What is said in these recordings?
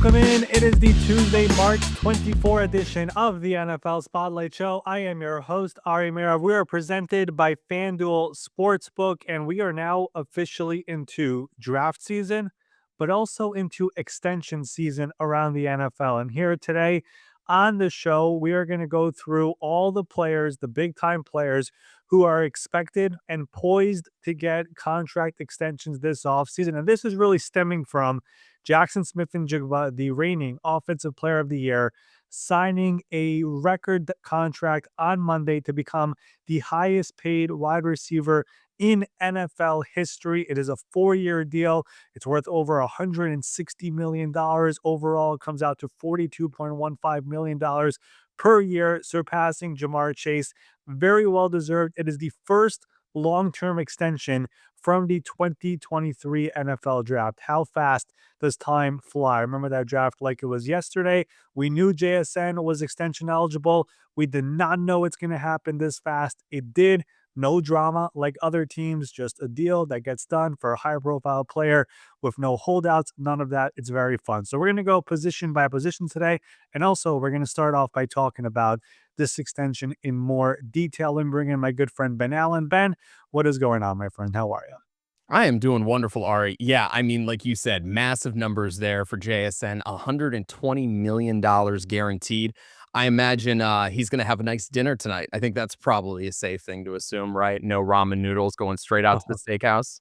Welcome in. It is the Tuesday, March 24 edition of the NFL Spotlight Show. I am your host, Ari Meirov. We are presented by FanDuel Sportsbook, and we are now officially into draft season, but also into extension season around the NFL. And here today on the show, we are going to go through all the players, the big time players who are expected and poised to get contract extensions this offseason. And this is really stemming from Jackson Smith-Njigba, the reigning Offensive Player of the Year, signing a record contract on Monday to become the highest paid wide receiver in NFL history. It is a 4-year deal. It's worth over $160 million overall. It comes out to $42.15 million per year, surpassing Jamar Chase. Very well deserved. It is the first long-term extension from the 2023 NFL draft. How fast does time fly? Remember that draft like it was yesterday. We knew JSN was extension eligible. We did not know it's going to happen this fast. It did. No drama like other teams, just a deal that gets done for a high-profile player with no holdouts, none of that. It's very fun. So we're going to go position by position today. And also, we're going to start off by talking about this extension in more detail and bring in my good friend Ben Allen. Ben, what is going on, my friend? How are you? I am doing wonderful, Ari. Yeah, I mean, like you said, massive numbers there for JSN, $120 million guaranteed. I imagine he's going to have a nice dinner tonight. I think that's probably a safe thing to assume, right? No ramen noodles going straight out to the steakhouse.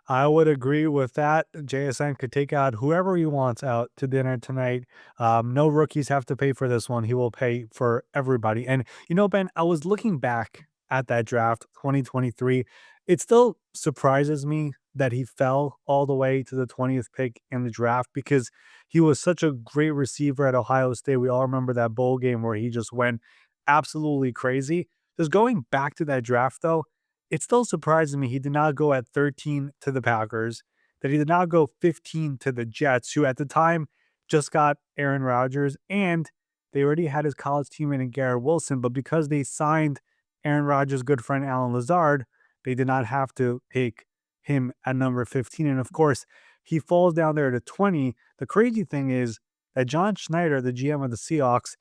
I would agree with that. JSN could take out whoever he wants out to dinner tonight. No rookies have to pay for this one. He will pay for everybody. And, Ben, I was looking back at that draft 2023. It still surprises me that he fell all the way to the 20th pick in the draft because he was such a great receiver at Ohio State. We all remember that bowl game where he just went absolutely crazy. Just going back to that draft, though, it still surprises me he did not go at 13 to the Packers, that he did not go 15 to the Jets, who at the time just got Aaron Rodgers, and they already had his college teammate in Garrett Wilson, but because they signed Aaron Rodgers' good friend Alan Lazard, they did not have to take him at number 15. And of course, he falls down there to 20. The crazy thing is that John Schneider, the GM of the Seahawks,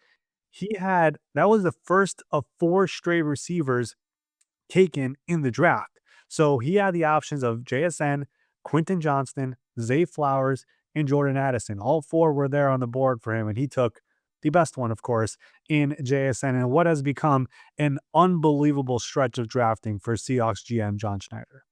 that was the first of 4 straight receivers taken in the draft. So he had the options of JSN, Quentin Johnston, Zay Flowers, and Jordan Addison. All 4 were there on the board for him, and he took the best one, of course, in JSN, and what has become an unbelievable stretch of drafting for Seahawks GM John Schneider.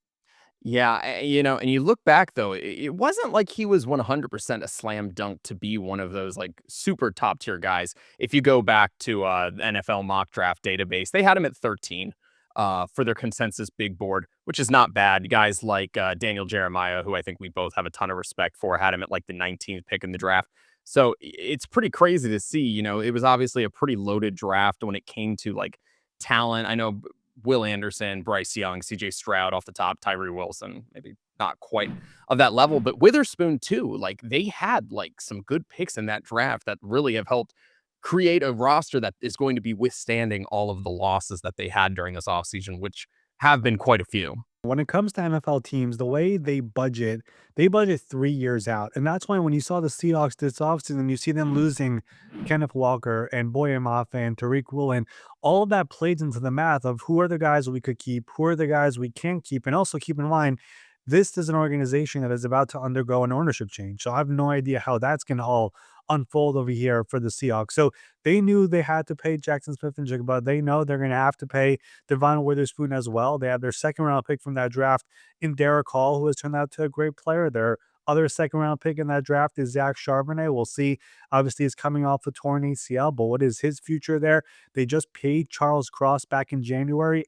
Yeah, and you look back though, it wasn't like he was 100% a slam dunk to be one of those like super top tier guys. If you go back to the NFL mock draft database, they had him at 13 for their consensus big board, which is not bad. Guys like Daniel Jeremiah, who I think we both have a ton of respect for, had him at like the 19th pick in the draft. So it's pretty crazy to see. It was obviously a pretty loaded draft when it came to like talent. I know Will Anderson, Bryce Young, CJ Stroud off the top, Tyree Wilson, maybe not quite of that level, but Witherspoon too. Like they had like some good picks in that draft that really have helped create a roster that is going to be withstanding all of the losses that they had during this offseason, which have been quite a few. When it comes to NFL teams, the way they budget 3 years out. And that's why when you saw the Seahawks this offseason, you see them losing Kenneth Walker and Boye Mafe and Tariq Woolen. All of that plays into the math of who are the guys we could keep, who are the guys we can't keep. And also keep in mind, this is an organization that is about to undergo an ownership change. So I have no idea how that's going to all unfold over here for the Seahawks. So they knew they had to pay Jackson Smith-Njigba. They know they're going to have to pay Devon Witherspoon as well. They have their second round pick from that draft in Derek Hall, who has turned out to be a great player. Their other second round pick in that draft is Zach Charbonnet. We'll see. Obviously, he's coming off the torn ACL, but what is his future there? They just paid Charles Cross back in January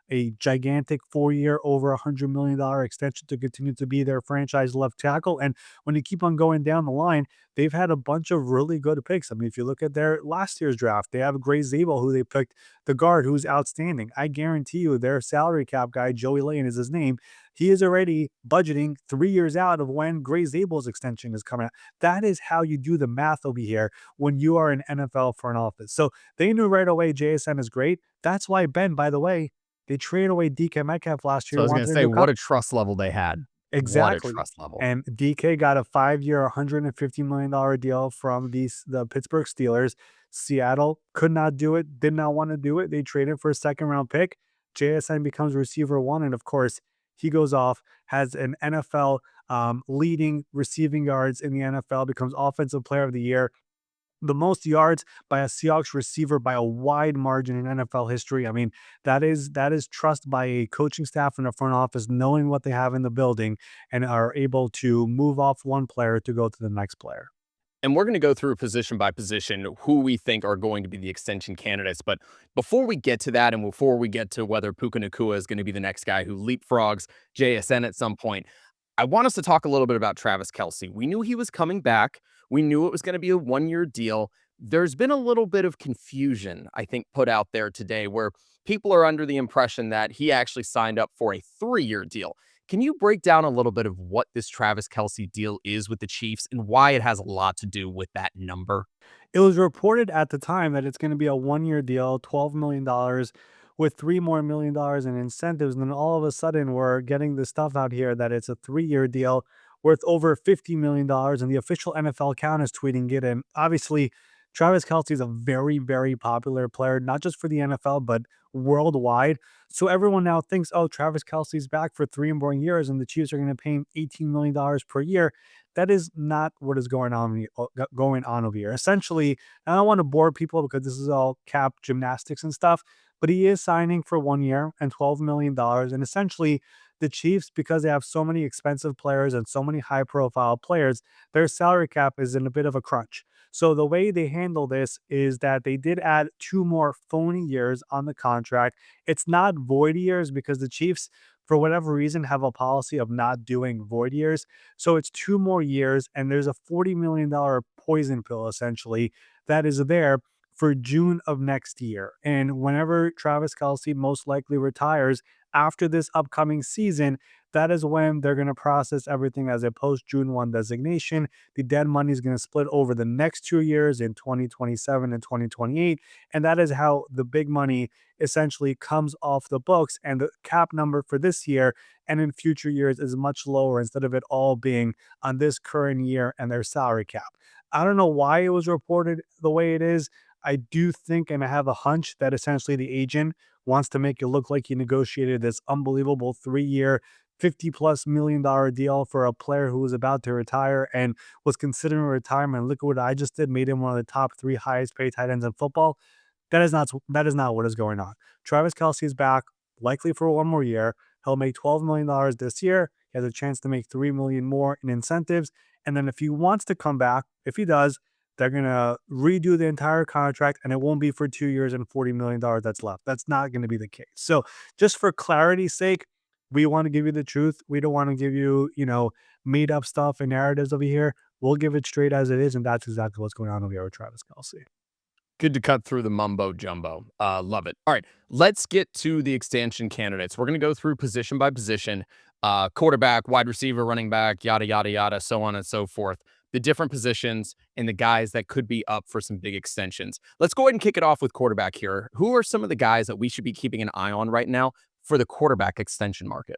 a gigantic 4-year, over $100 million extension to continue to be their franchise left tackle. And when you keep on going down the line, they've had a bunch of really good picks. I mean, if you look at their last year's draft, they have Gray Zabel, who they picked, the guard, who's outstanding. I guarantee you their salary cap guy, Joey Lane is his name, he is already budgeting 3 years out of when Gray Zabel's extension is coming out. That is how you do the math over here when you are an NFL front office. So they knew right away JSN is great. That's why, Ben, by the way, they traded away DK Metcalf last year. So I was going to say, what a trust level they had. What a Exactly. trust level. And DK got a 5-year, $150 million deal from the Pittsburgh Steelers. Seattle could not do it, did not want to do it. They traded for a second round pick. JSN becomes receiver one. And of course, he goes off, has an NFL leading receiving yards in the NFL, becomes offensive player of the year, the most yards by a Seahawks receiver by a wide margin in NFL history. I mean, that is trust by a coaching staff and a front office knowing what they have in the building and are able to move off one player to go to the next player. And we're going to go through position by position who we think are going to be the extension candidates. But before we get to that, and before we get to whether Puka Nakua is going to be the next guy who leapfrogs JSN at some point, I want us to talk a little bit about Travis Kelce. We knew he was coming back. We knew it was going to be a 1 year deal. There's been a little bit of confusion, I think, put out there today where people are under the impression that he actually signed up for a 3 year deal. Can you break down a little bit of what this Travis Kelce deal is with the Chiefs and why it has a lot to do with that number? It was reported at the time that it's going to be a 1 year deal, $12 million with $3 more million in incentives. And then all of a sudden, we're getting the stuff out here that it's a 3 year deal worth over $50 million. And the official NFL account is tweeting it. And obviously, Travis Kelce is a very, very popular player, not just for the NFL, but worldwide. So everyone now thinks, oh, Travis Kelce's back for 3 more years and the Chiefs are going to pay him $18 million per year. That is not what is going on over here. Essentially, I don't want to bore people because this is all cap gymnastics and stuff, but he is signing for 1 year and $12 million. And essentially, the Chiefs, because they have so many expensive players and so many high profile players, their salary cap is in a bit of a crunch. So the way they handle this is that they did add 2 more phony years on the contract. It's not void years because the Chiefs, for whatever reason, have a policy of not doing void years. So it's 2 more years, and there's a $40 million poison pill essentially that is there for June of next year. And whenever Travis Kelce most likely retires after this upcoming season, that is when they're going to process everything as a post June 1 designation. The dead money is going to split over the next 2 years in 2027 and 2028. And that is how the big money essentially comes off the books. And the cap number for this year and in future years is much lower instead of it all being on this current year and their salary cap. I don't know why it was reported the way it is. I do think, and I have a hunch that essentially the agent wants to make it look like he negotiated this unbelievable 3 year, $50+ million deal for a player who was about to retire and was considering retirement. Look at what I just did, made him one of the top three highest paid tight ends in football. That is not what is going on. Travis Kelce is back, likely for 1 more year. He'll make $12 million this year. He has a chance to make $3 million more in incentives. And then if he wants to come back, if he does, they're gonna redo the entire contract, and it won't be for 2 years and $40 million that's left. That's not going to be the case. So, just for clarity's sake, we want to give you the truth. We don't want to give you, made up stuff and narratives over here. We'll give it straight as it is, and that's exactly what's going on over here with Travis Kelce. Good to cut through the mumbo jumbo. Love it. All right, let's get to the extension candidates. We're going to go through position by position, quarterback, wide receiver, running back, yada, yada, yada, so on and so forth. The different positions and the guys that could be up for some big extensions. Let's go ahead and kick it off with quarterback here. Who are some of the guys that we should be keeping an eye on right now for the quarterback extension market?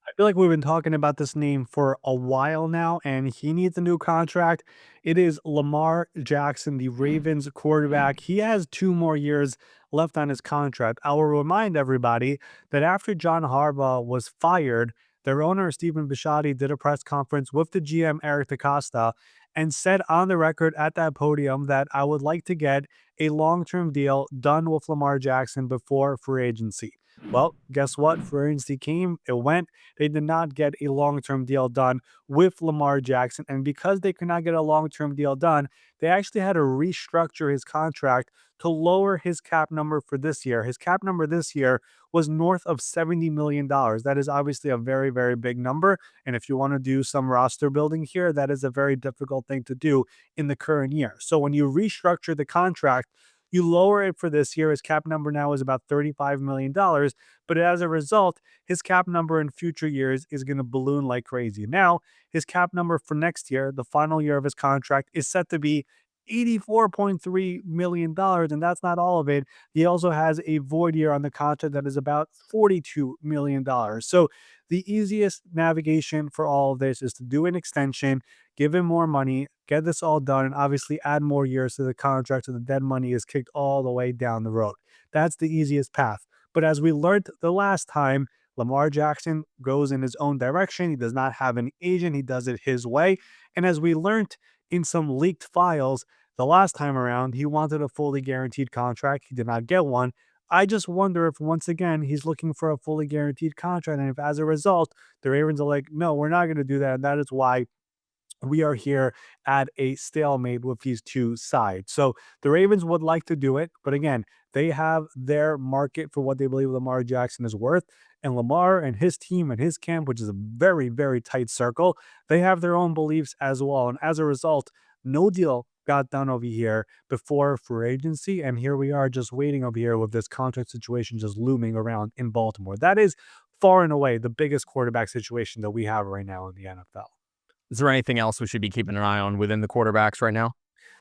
I feel like we've been talking about this name for a while now, and he needs a new contract. It is Lamar Jackson, the Ravens quarterback. He has 2 more years left on his contract. I will remind everybody that after John Harbaugh was fired, their owner, Stephen Bisciotti, did a press conference with the GM, Eric DeCosta, and said on the record at that podium that I would like to get a long term deal done with Lamar Jackson before free agency. Well, guess what? Free agency came, it went. They did not get a long term deal done with Lamar Jackson. And because they could not get a long term deal done, they actually had to restructure his contract to lower his cap number for this year. His cap number this year was north of $70 million. That is obviously a very, very big number. And if you want to do some roster building here, that is a very difficult thing to do in the current year. So when you restructure the contract, you lower it for this year. His cap number now is about $35 million. But as a result, his cap number in future years is going to balloon like crazy. Now, his cap number for next year, the final year of his contract, is set to be $84.3 million. And that's not all of it. He also has a void year on the contract that is about $42 million. So the easiest navigation for all of this is to do an extension, give him more money, get this all done, and obviously add more years to the contract so the dead money is kicked all the way down the road. That's the easiest path. But as we learned the last time, Lamar Jackson goes in his own direction. He does not have an agent. He does it his way. And as we learned in some leaked files the last time around, he wanted a fully guaranteed contract. He did not get one. I just wonder if once again he's looking for a fully guaranteed contract. And if as a result, the Ravens are like, no, we're not going to do that. And that is why we are here at a stalemate with these two sides. So the Ravens would like to do it, but again, they have their market for what they believe Lamar Jackson is worth. And Lamar and his team and his camp, which is a very, very tight circle, they have their own beliefs as well. And as a result, no deal got done over here before free agency. And here we are just waiting over here with this contract situation just looming around in Baltimore. That is far and away the biggest quarterback situation that we have right now in the NFL. Is there anything else we should be keeping an eye on within the quarterbacks right now?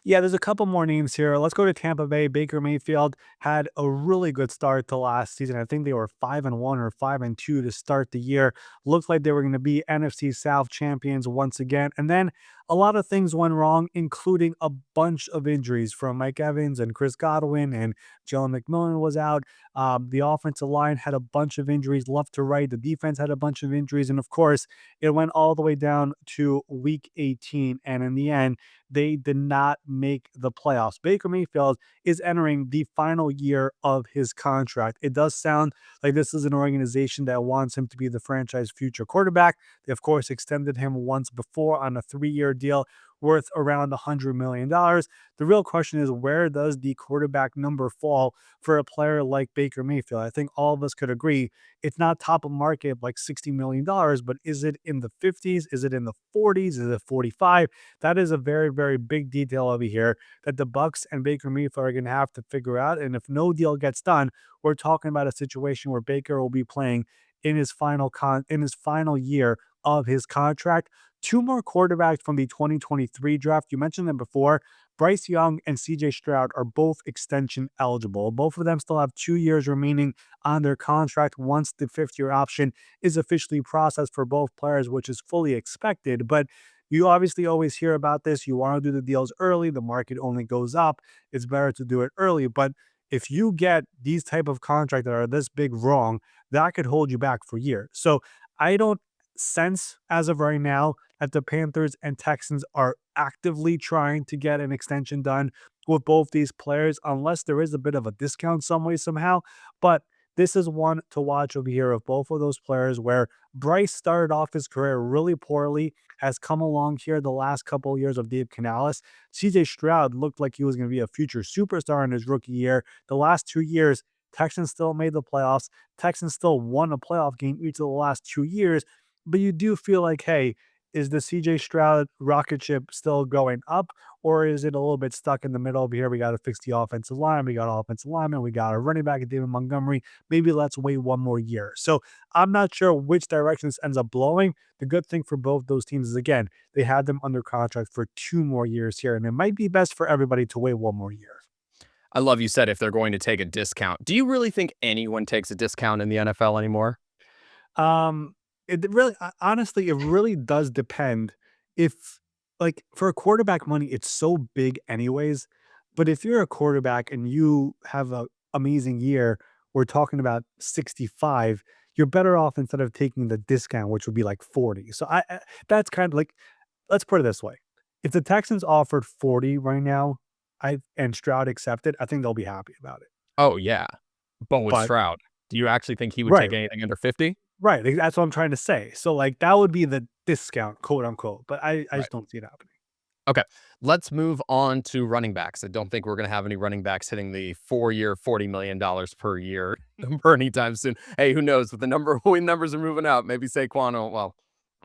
Yeah, there's a couple more names here. Let's go to Tampa Bay. Baker Mayfield had a really good start to last season. I think they were 5-1 or 5-2 to start the year. Looked like they were going to be NFC South champions once again. And then a lot of things went wrong, including a bunch of injuries from Mike Evans and Chris Godwin, and Jalen McMillan was out. The offensive line had a bunch of injuries left to right. The defense had a bunch of injuries. And of course, it went all the way down to week 18. And in the end, they did not make the playoffs. Baker Mayfield is entering the final year of his contract. It does sound like this is an organization that wants him to be the franchise future quarterback. They, of course, extended him once before on a 3-year deal worth around $100 million. The real question is, where does the quarterback number fall for a player like Baker Mayfield? I think all of us could agree it's not top of market like $60 million, but is it in the 50s? Is it in the 40s? Is it 45? That is a very, very big detail over here that the Bucks and Baker Mayfield are going to have to figure out. And if no deal gets done, we're talking about a situation where Baker will be playing in his final year of his contract. Two more quarterbacks from the 2023 draft. You mentioned them before. Bryce Young and CJ Stroud are both extension eligible. Both of them still have 2 years remaining on their contract once the 5th-year option is officially processed for both players, which is fully expected. But you obviously always hear about this. You want to do the deals early. The market only goes up. It's better to do it early. But if you get these type of contracts that are this big wrong, that could hold you back for years. So I don't sense as of right now that the Panthers and Texans are actively trying to get an extension done with both these players, unless there is a bit of a discount some way, somehow. But this is one to watch over here of both of those players where Bryce started off his career really poorly, has come along here the last couple of years of Dave Canales. CJ Stroud looked like he was going to be a future superstar in his rookie year. The last 2 years, Texans still made the playoffs. Texans still won a playoff game each of the last 2 years. But you do feel like, hey, is the CJ Stroud rocket ship still going up, or is it a little bit stuck in the middle over here? We got to fix the offensive line. We got offensive lineman. We got a running back, David Montgomery. Maybe let's wait one more year. So I'm not sure which direction this ends up blowing. The good thing for both those teams is, again, they had them under contract for 2 more years here, and it might be best for everybody to wait one more year. I love you said if they're going to take a discount. Do you really think anyone takes a discount in the NFL anymore? Um, it really, honestly, it really does depend. If, like, for a quarterback money, it's so big anyways. But if you're a quarterback and you have a amazing year, we're talking about 65, you're better off instead of taking the discount, which would be like 40. So that's kind of like, let's put it this way. If the Texans offered 40 right now, and Stroud accepted, I think they'll be happy about it. Oh, yeah. But with But Stroud, do you actually think he would right, take anything under 50? right. That's what I'm trying to say. So like that would be the discount, quote unquote. But I Right. just don't see it happening. Okay. Let's move on to running backs. I don't think we're going to have any running backs hitting the 4-year, $40 million per year number anytime soon. Hey, who knows? With the numbers are moving out, maybe Saquon will, well,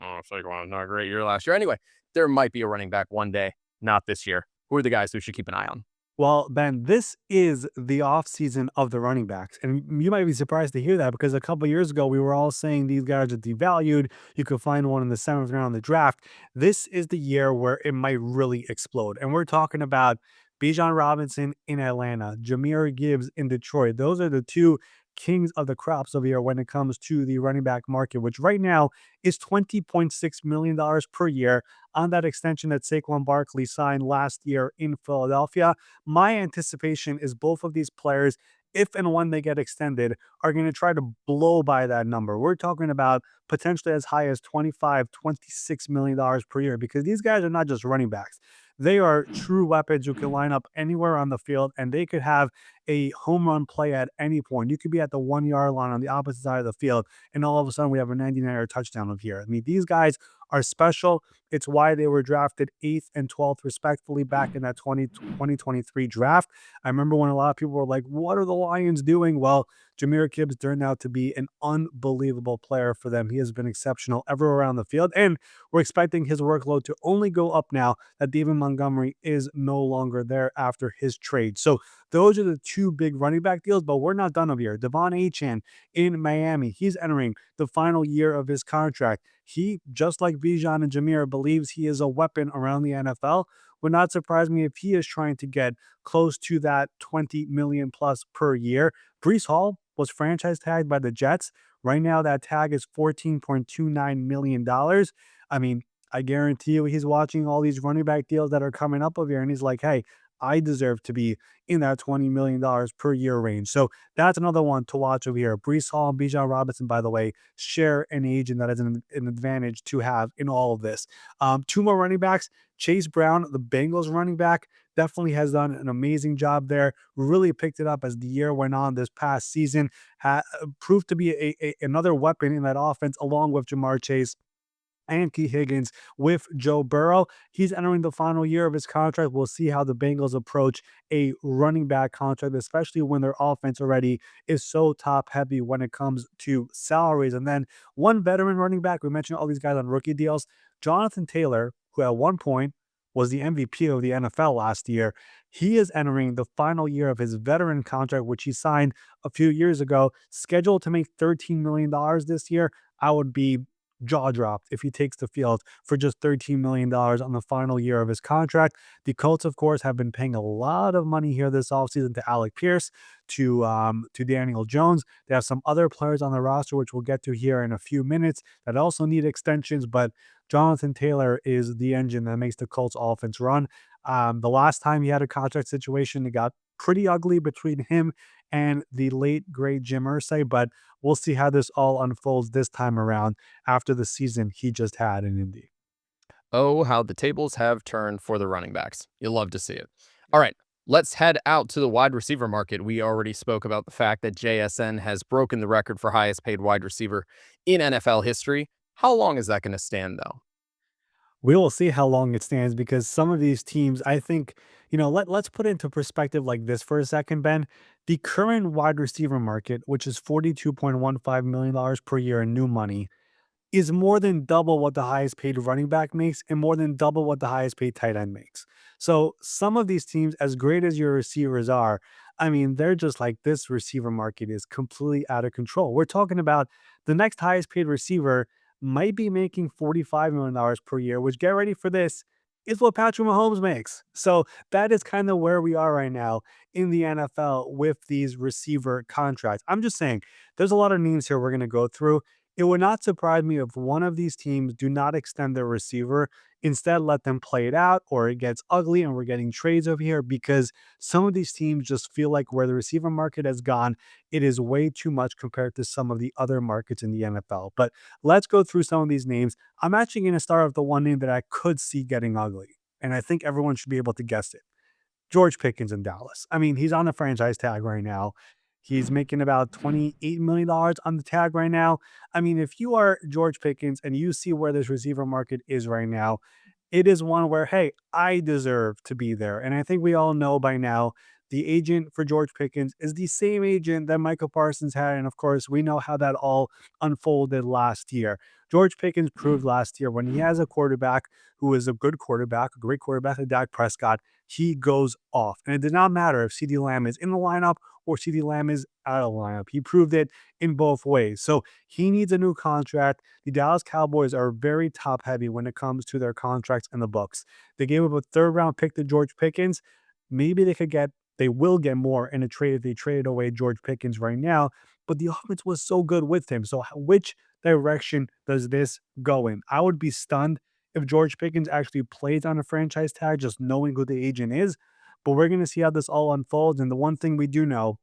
oh, Saquon, not a great year last year. Anyway, there might be a running back one day, not this year. Who are the guys who should keep an eye on? Well, Ben, this is the offseason of the running backs. And you might be surprised to hear that because a couple years ago, we were all saying these guys are devalued. You could find one in the seventh round of the draft. This is the year where it might really explode. And we're talking about Bijan Robinson in Atlanta, Jameer Gibbs in Detroit. Those are the two kings of the crops of here when it comes to the running back market, which right now is $20.6 million per year on that extension that Saquon Barkley signed last year in Philadelphia. My anticipation is both of these players, if and when they get extended, are going to try to blow by that number. We're talking about potentially as high as $25, $26 million per year because these guys are not just running backs. They are true weapons who can line up anywhere on the field and they could have a home run play at any point. You could be at the 1 yard line on the opposite side of the field, and all of a sudden we have a 99-yard touchdown of here. I mean, these guys are special. It's why they were drafted 8th and 12th, respectively, back in that 2023 draft. I remember when a lot of people were like, what are the Lions doing? Well, Jameer Gibbs turned out to be an unbelievable player for them. He has been exceptional everywhere around the field, and we're expecting his workload to only go up now that David Montgomery is no longer there after his trade. So those are the two big running back deals, but we're not done over here. Devon Achane in Miami, he's entering the final year of his contract. He, just like Bijan and Jameer, believes he is a weapon around the NFL. Would not surprise me if he is trying to get close to that 20 million plus per year. Brees Hall was franchise tagged by the Jets. Right now, that tag is $14.29 million. I mean, I guarantee you he's watching all these running back deals that are coming up over here, and he's like, hey, I deserve to be in that $20 million per year range. So that's another one to watch over here. Brees Hall and Bijan Robinson, by the way, share an agent that is an advantage to have in all of this. Two more running backs. Chase Brown, the Bengals running back, definitely has done an amazing job there. Really picked it up as the year went on this past season. Proved to be another weapon in that offense along with Jamar Chase and Key Higgins with Joe Burrow. He's entering the final year of his contract. We'll see how the Bengals approach a running back contract, especially when their offense already is so top heavy when it comes to salaries. And then one veteran running back, we mentioned all these guys on rookie deals. Jonathan Taylor, who at one point was the MVP of the NFL last year. He is entering the final year of his veteran contract, which he signed a few years ago, scheduled to make $13 million this year. I would be jaw dropped if he takes the field for just $13 million on the final year of his contract. The Colts, of course, have been paying a lot of money here this offseason to Alec Pierce, to Daniel Jones. They have some other players on the roster, which we'll get to here in a few minutes, that also need extensions, but Jonathan Taylor is the engine that makes the Colts offense run. The last time he had a contract situation, it got pretty ugly between him and the late great Jim Irsay, but we'll see how this all unfolds this time around after the season he just had in Indy. Oh, how the tables have turned for the running backs. You'll love to see it. All right, let's head out to the wide receiver market. We already spoke about the fact that JSN has broken the record for highest paid wide receiver in NFL history. How long is that going to stand, though? We will see how long it stands because some of these teams, I think, let's put it into perspective like this for a second, Ben. The current wide receiver market, which is $42.15 million per year in new money, is more than double what the highest paid running back makes and more than double what the highest paid tight end makes. So some of these teams, as great as your receivers are, I mean, they're just like this receiver market is completely out of control. We're talking about the next highest paid receiver might be making $45 million per year, which get ready for this is what Patrick Mahomes makes. So that is kind of where we are right now in the NFL with these receiver contracts. I'm just saying there's a lot of names here we're going to go through. It would not surprise me if one of these teams do not extend their receiver, instead let them play it out, or it gets ugly and we're getting trades over here because some of these teams just feel like where the receiver market has gone, it is way too much compared to some of the other markets in the NFL. But let's go through some of these names. I'm actually going to start with the one name that I could see getting ugly, and I think everyone should be able to guess it. George Pickens in Dallas. I mean, he's on the franchise tag right now. He's making about $28 million on the tag right now. I mean, if you are George Pickens and you see where this receiver market is right now, it is one where, hey, I deserve to be there. And I think we all know by now the agent for George Pickens is the same agent that Michael Parsons had. And of course, we know how that all unfolded last year. George Pickens proved last year when he has a quarterback who is a good quarterback, a great quarterback, like Dak Prescott, he goes off. And it did not matter if CeeDee Lamb is in the lineup or CeeDee Lamb is out of the lineup. He proved it in both ways. So he needs a new contract. The Dallas Cowboys are very top heavy when it comes to their contracts and the books. They gave up a third round pick to George Pickens. Maybe they will get more in a trade if they traded away George Pickens right now. But the offense was so good with him. So which direction does this go in? I would be stunned if George Pickens actually plays on a franchise tag, just knowing who the agent is. But we're going to see how this all unfolds. And the one thing we do know,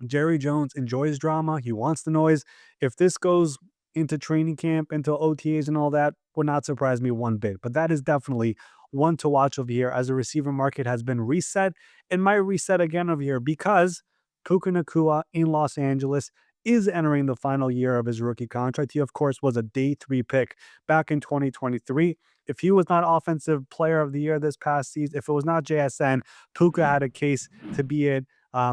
Jerry Jones enjoys drama. He wants the noise. If this goes into training camp, into OTAs and all that, would not surprise me one bit. But that is definitely one to watch over here as the receiver market has been reset and might reset again over here because Puka Nacua in Los Angeles is entering the final year of his rookie contract. He, of course, was a day 3 pick back in 2023. If he was not Offensive Player of the Year this past season, if it was not JSN, Puka had a case to be it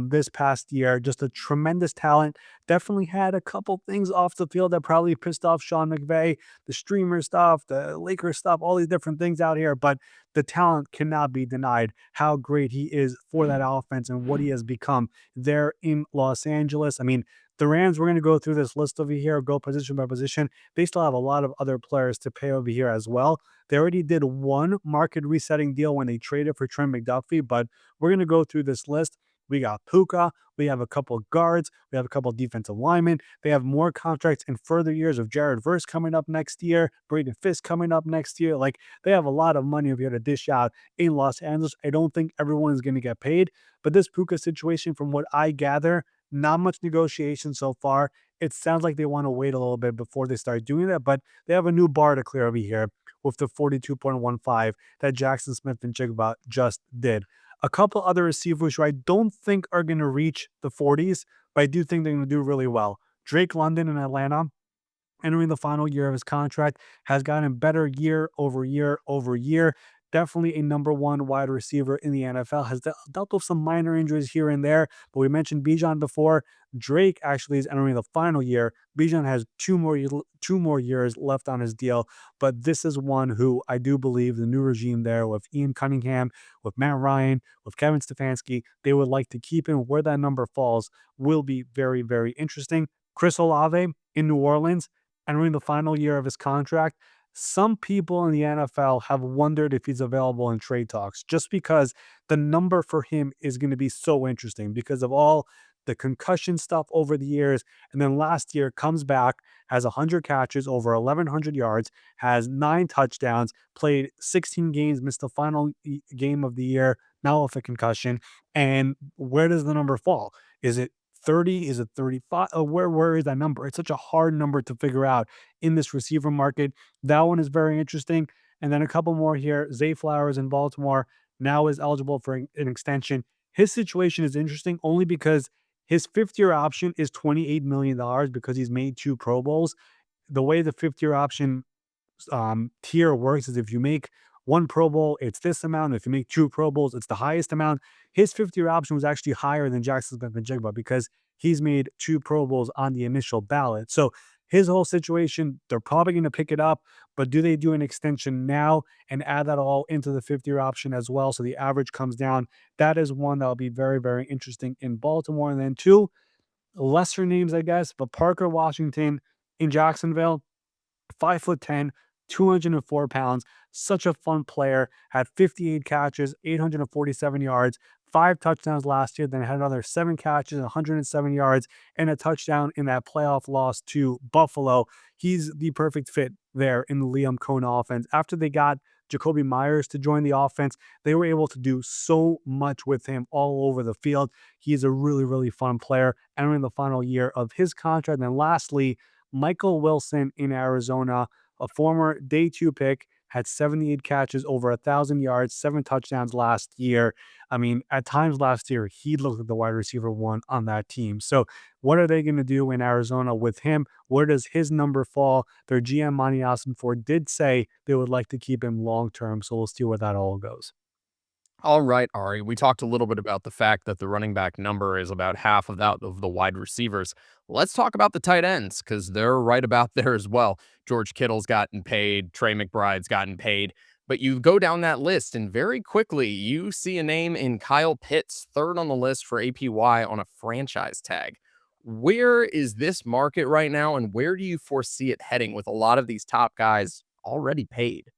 this past year. Just a tremendous talent. Definitely had a couple things off the field that probably pissed off Sean McVay, the streamer stuff, the Lakers stuff, all these different things out here. But the talent cannot be denied how great he is for that offense and what he has become there in Los Angeles. I mean, the Rams, we're going to go through this list over here, go position by position. They still have a lot of other players to pay over here as well. They already did one market resetting deal when they traded for Trent McDuffie, but we're going to go through this list. We got Puka. We have a couple of guards. We have a couple of defensive linemen. They have more contracts in further years of Jared Verse coming up next year, Braden Fisk coming up next year. Like, they have a lot of money over here to dish out in Los Angeles. I don't think everyone is going to get paid, but this Puka situation, from what I gather, not much negotiation so far. It sounds like they want to wait a little bit before they start doing that, but they have a new bar to clear over here with the 42.15 that Jackson Smith and Jigba just did. A couple other receivers who I don't think are going to reach the 40s, but I do think they're going to do really well. Drake London in Atlanta, entering the final year of his contract, has gotten better year over year over year. Definitely a number one wide receiver in the NFL. Has dealt with some minor injuries here and there, but we mentioned Bijan before. Drake actually is entering the final year. Bijan has two more years left on his deal, but this is one who I do believe the new regime there with Ian Cunningham, with Matt Ryan, with Kevin Stefanski, they would like to keep him. Where that number falls will be very, very interesting. Chris Olave in New Orleans, entering the final year of his contract. Some people in the NFL have wondered if he's available in trade talks just because the number for him is going to be so interesting because of all the concussion stuff over the years. And then last year comes back, has 100 catches, over 1,100 yards, has 9 touchdowns, played 16 games, missed the final game of the year, now with a concussion. And where does the number fall? Is it 30? Is it 35? Where is that number? It's such a hard number to figure out in this receiver market. That one is very interesting. And then a couple more here. Zay Flowers in Baltimore now is eligible for an extension. His situation is interesting only because his 5th-year option is $28 million because he's made 2 Pro Bowls. The way the 5th-year option tier works is if you make 1 Pro Bowl, it's this amount. If you make 2 Pro Bowls, it's the highest amount. His 5th-year option was actually higher than Jackson Smith-Njigba because he's made 2 Pro Bowls on the initial ballot. So his whole situation, they're probably going to pick it up, but do they do an extension now and add that all into the 5th-year option as well so the average comes down? That is one that'll be very, very interesting in Baltimore. And then 2 lesser names, I guess, but Parker Washington in Jacksonville, 5'10", 204 pounds, such a fun player, had 58 catches, 847 yards, 5 touchdowns last year, then had another 7 catches, 107 yards, and a touchdown in that playoff loss to Buffalo. He's the perfect fit there in the Liam Cohen offense. After they got Jacoby Myers to join the offense, they were able to do so much with him all over the field. He's a really, really fun player, entering the final year of his contract. And then lastly, Michael Wilson in Arizona, a former day 2 pick, had 78 catches, over 1,000 yards, 7 touchdowns last year. I mean, at times last year, he looked like the wide receiver 1 on that team. So what are they going to do in Arizona with him? Where does his number fall? Their GM, Monty Ossenford, did say they would like to keep him long-term, so we'll see where that all goes. All right, Ari. We talked a little bit about the fact that the running back number is about half of that of the wide receivers. Let's talk about the tight ends because they're right about there as well. George Kittle's gotten paid. Trey McBride's gotten paid. But you go down that list, and very quickly you see a name in Kyle Pitts, third on the list for APY on a franchise tag. Where is this market right now, and where do you foresee it heading with a lot of these top guys already paid?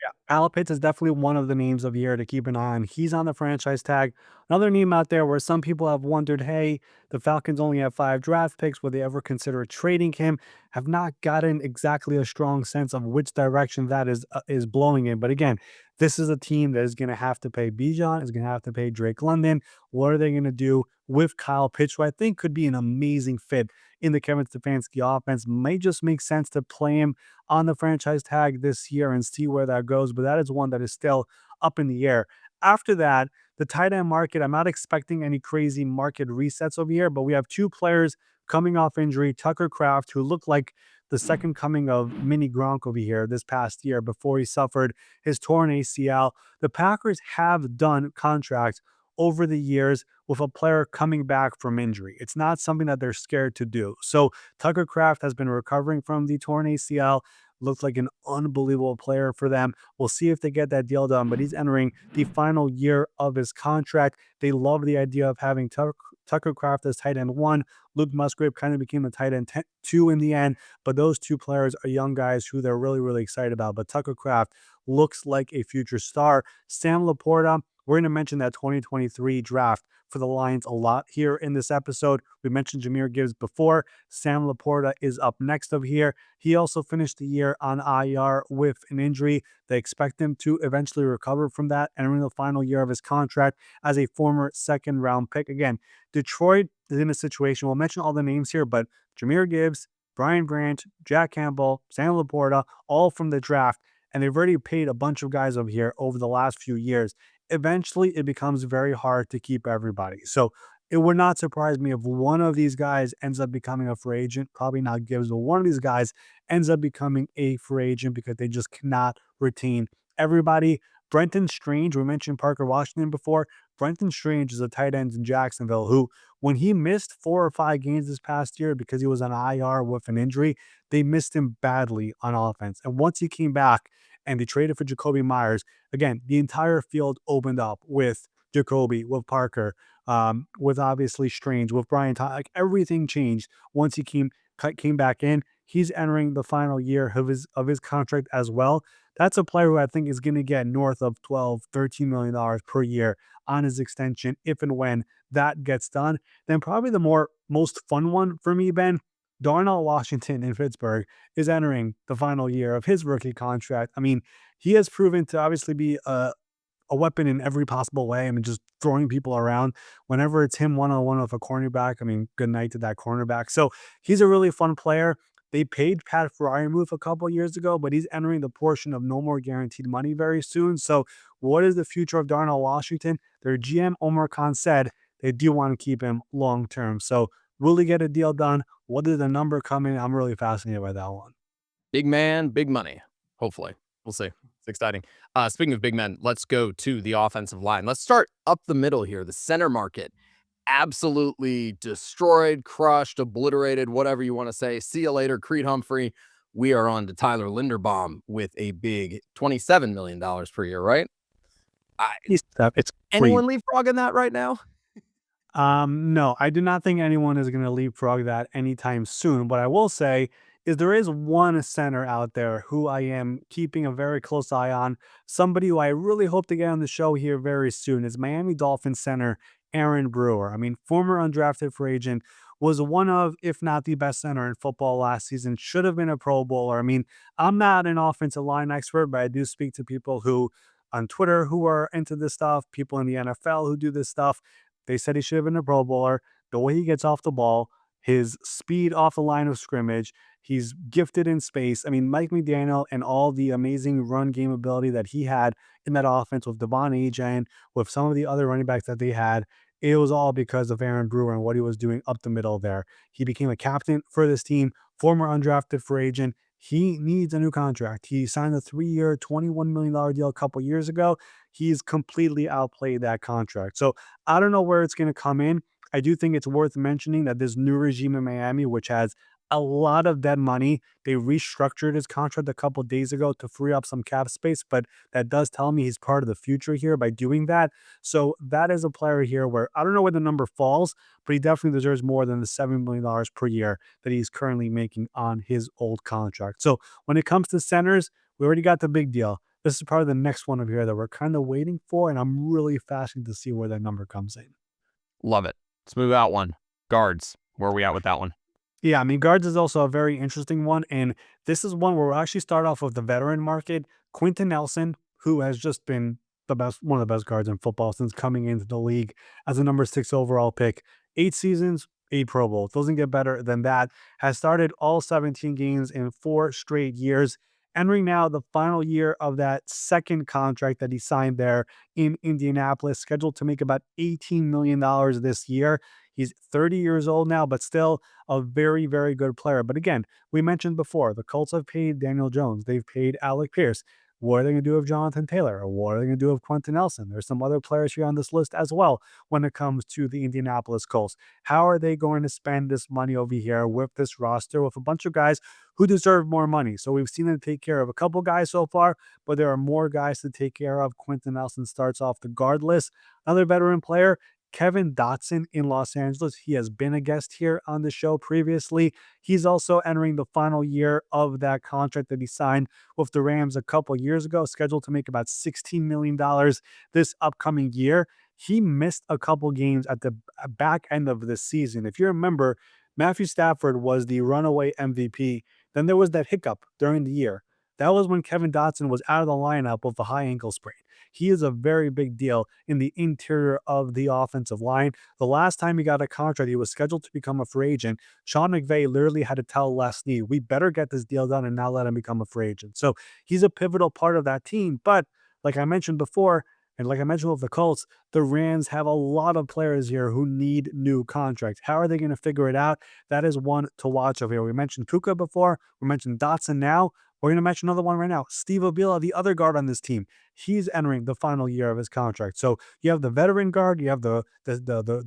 Yeah. Kyle Pitts is definitely one of the names of the year to keep an eye on. He's on the franchise tag. Another name out there where some people have wondered, hey, the Falcons only have 5 draft picks. Would they ever consider trading him? Have not gotten exactly a strong sense of which direction that is blowing in. But again, this is a team that is going to have to pay Bijan, is going to have to pay Drake London. What are they going to do with Kyle Pitts, who I think could be an amazing fit in the Kevin Stefanski offense? Might just make sense to play him on the franchise tag this year and see where that goes. But that is one that is still up in the air. After that, the tight end market, I'm not expecting any crazy market resets over here, but we have two players coming off injury, Tucker Kraft, who looked like the second coming of mini Gronk over here this past year before he suffered his torn ACL. The Packers have done contracts over the years with a player coming back from injury. It's not something that they're scared to do. So Tucker Kraft has been recovering from the torn ACL. Looks like an unbelievable player for them. We'll see if they get that deal done, but he's entering the final year of his contract. They love the idea of having Tucker Kraft as tight end one. Luke Musgrave kind of became the tight end two in the end, but those two players are young guys who they're really, really excited about. But Tucker Kraft looks like a future star. Sam Laporta, we're going to mention that 2023 draft for the Lions a lot here in this episode. We mentioned Jahmyr Gibbs before. Sam Laporta is up next of here. He also finished the year on IR with an injury. They expect him to eventually recover from that, entering the final year of his contract as a former second-round pick. Again, Detroit is in a situation, we'll mention all the names here, but Jahmyr Gibbs, Brian Branch, Jack Campbell, Sam Laporta, all from the draft, and they've already paid a bunch of guys over here over the last few years. Eventually, it becomes very hard to keep everybody. So it would not surprise me if one of these guys ends up becoming a free agent. Probably not Gibbs, but one of these guys ends up becoming a free agent because they just cannot retain everybody. Brenton Strange, we mentioned Parker Washington before. Brenton Strange is a tight end in Jacksonville who, when he missed 4 or 5 games this past year because he was on IR with an injury, they missed him badly on offense. And once he came back and they traded for Jacoby Myers, again, the entire field opened up with Jacoby, with Parker, with obviously Strange, with Brian Todd. Like everything changed once he came back in. He's entering the final year of his contract as well. That's a player who I think is going to get north of 12, $13 million per year on his extension if and when that gets done. Then probably the most fun one for me, Ben, Darnell Washington in Pittsburgh is entering the final year of his rookie contract. I mean, he has proven to obviously be a weapon in every possible way. I mean, just throwing people around whenever it's him one-on-one with a cornerback. I mean, good night to that cornerback. So he's a really fun player. They paid Pat Fryermuth a couple years ago, but he's entering the portion of no more guaranteed money very soon. So what is the future of Darnell Washington? Their GM, Omar Khan, said they do want to keep him long term. So will he get a deal done? What did the number come in? I'm really fascinated by that one. Big man, big money. Hopefully. We'll see. It's exciting. Speaking of big men, let's go to the offensive line. Let's start up the middle here. The center market absolutely destroyed, crushed, obliterated, whatever you want to say. See you later, Creed Humphrey. We are on to Tyler Linderbaum with a big $27 million per year, right? It's Anyone leapfrogging that right now? No, I do not think anyone is going to leapfrog that anytime soon. What I will say is there is one center out there who I am keeping a very close eye on. Somebody who I really hope to get on the show here very soon is Miami Dolphins center Aaron Brewer. I mean, former undrafted free agent, was one of, if not the best center in football last season, should have been a Pro Bowler. I mean, I'm not an offensive line expert, but I do speak to people who on Twitter who are into this stuff, people in the NFL who do this stuff. They said he should have been a Pro Bowler. The way he gets off the ball, his speed off the line of scrimmage, he's gifted in space. I mean, Mike McDaniel and all the amazing run game ability that he had in that offense with Devon Achane, with some of the other running backs that they had, it was all because of Aaron Brewer and what he was doing up the middle there. He became a captain for this team, former undrafted free agent. He needs a new contract. He signed a 3-year, $21 million deal a couple years ago. He's completely outplayed that contract. So I don't know where it's going to come in. I do think it's worth mentioning that this new regime in Miami, which has a lot of that money. They restructured his contract a couple days ago to free up some cap space, but that does tell me he's part of the future here by doing that. So that is a player here where I don't know where the number falls, but he definitely deserves more than the $7 million per year that he's currently making on his old contract. So when it comes to centers, we already got the big deal. This is probably the next one over here that we're kind of waiting for, and I'm really fascinated to see where that number comes in. Love it. Let's move out one. Guards. Where are we at with that one? Yeah, I mean, guards is also a very interesting one. And this is one where we'll actually start off with the veteran market. Quentin Nelson, who has just been the best, one of the best guards in football since coming into the league as a number 6 overall pick. 8 seasons, 8 Pro Bowls. Doesn't get better than that. Has started all 17 games in 4 straight years. Entering now the final year of that second contract that he signed there in Indianapolis, scheduled to make about $18 million this year. He's 30 years old now, but still a very, very good player. But again, we mentioned before, the Colts have paid Daniel Jones. They've paid Alec Pierce. What are they going to do with Jonathan Taylor? Or what are they going to do with Quentin Nelson? There's some other players here on this list as well when it comes to the Indianapolis Colts. How are they going to spend this money over here with this roster with a bunch of guys who deserve more money? So we've seen them take care of a couple guys so far, but there are more guys to take care of. Quentin Nelson starts off the guard list. Another veteran player, Kevin Dotson in Los Angeles. He has been a guest here on the show previously. He's also entering the final year of that contract that he signed with the Rams a couple years ago, scheduled to make about $16 million this upcoming year. He missed a couple games at the back end of the season. If you remember, Matthew Stafford was the runaway MVP. Then there was that hiccup during the year. That was when Kevin Dotson was out of the lineup with a high ankle sprain. He is a very big deal in the interior of the offensive line. The last time he got a contract, he was scheduled to become a free agent. Sean McVay literally had to tell Les Snead, we better get this deal done and not let him become a free agent. So he's a pivotal part of that team. But like I mentioned before, and like I mentioned with the Colts, the Rams have a lot of players here who need new contracts. How are they going to figure it out? That is one to watch over here. We mentioned Puka before. We mentioned Dotson now. We're going to mention another one right now. Steve Avila, the other guard on this team. He's entering the final year of his contract. So you have the veteran guard, you have the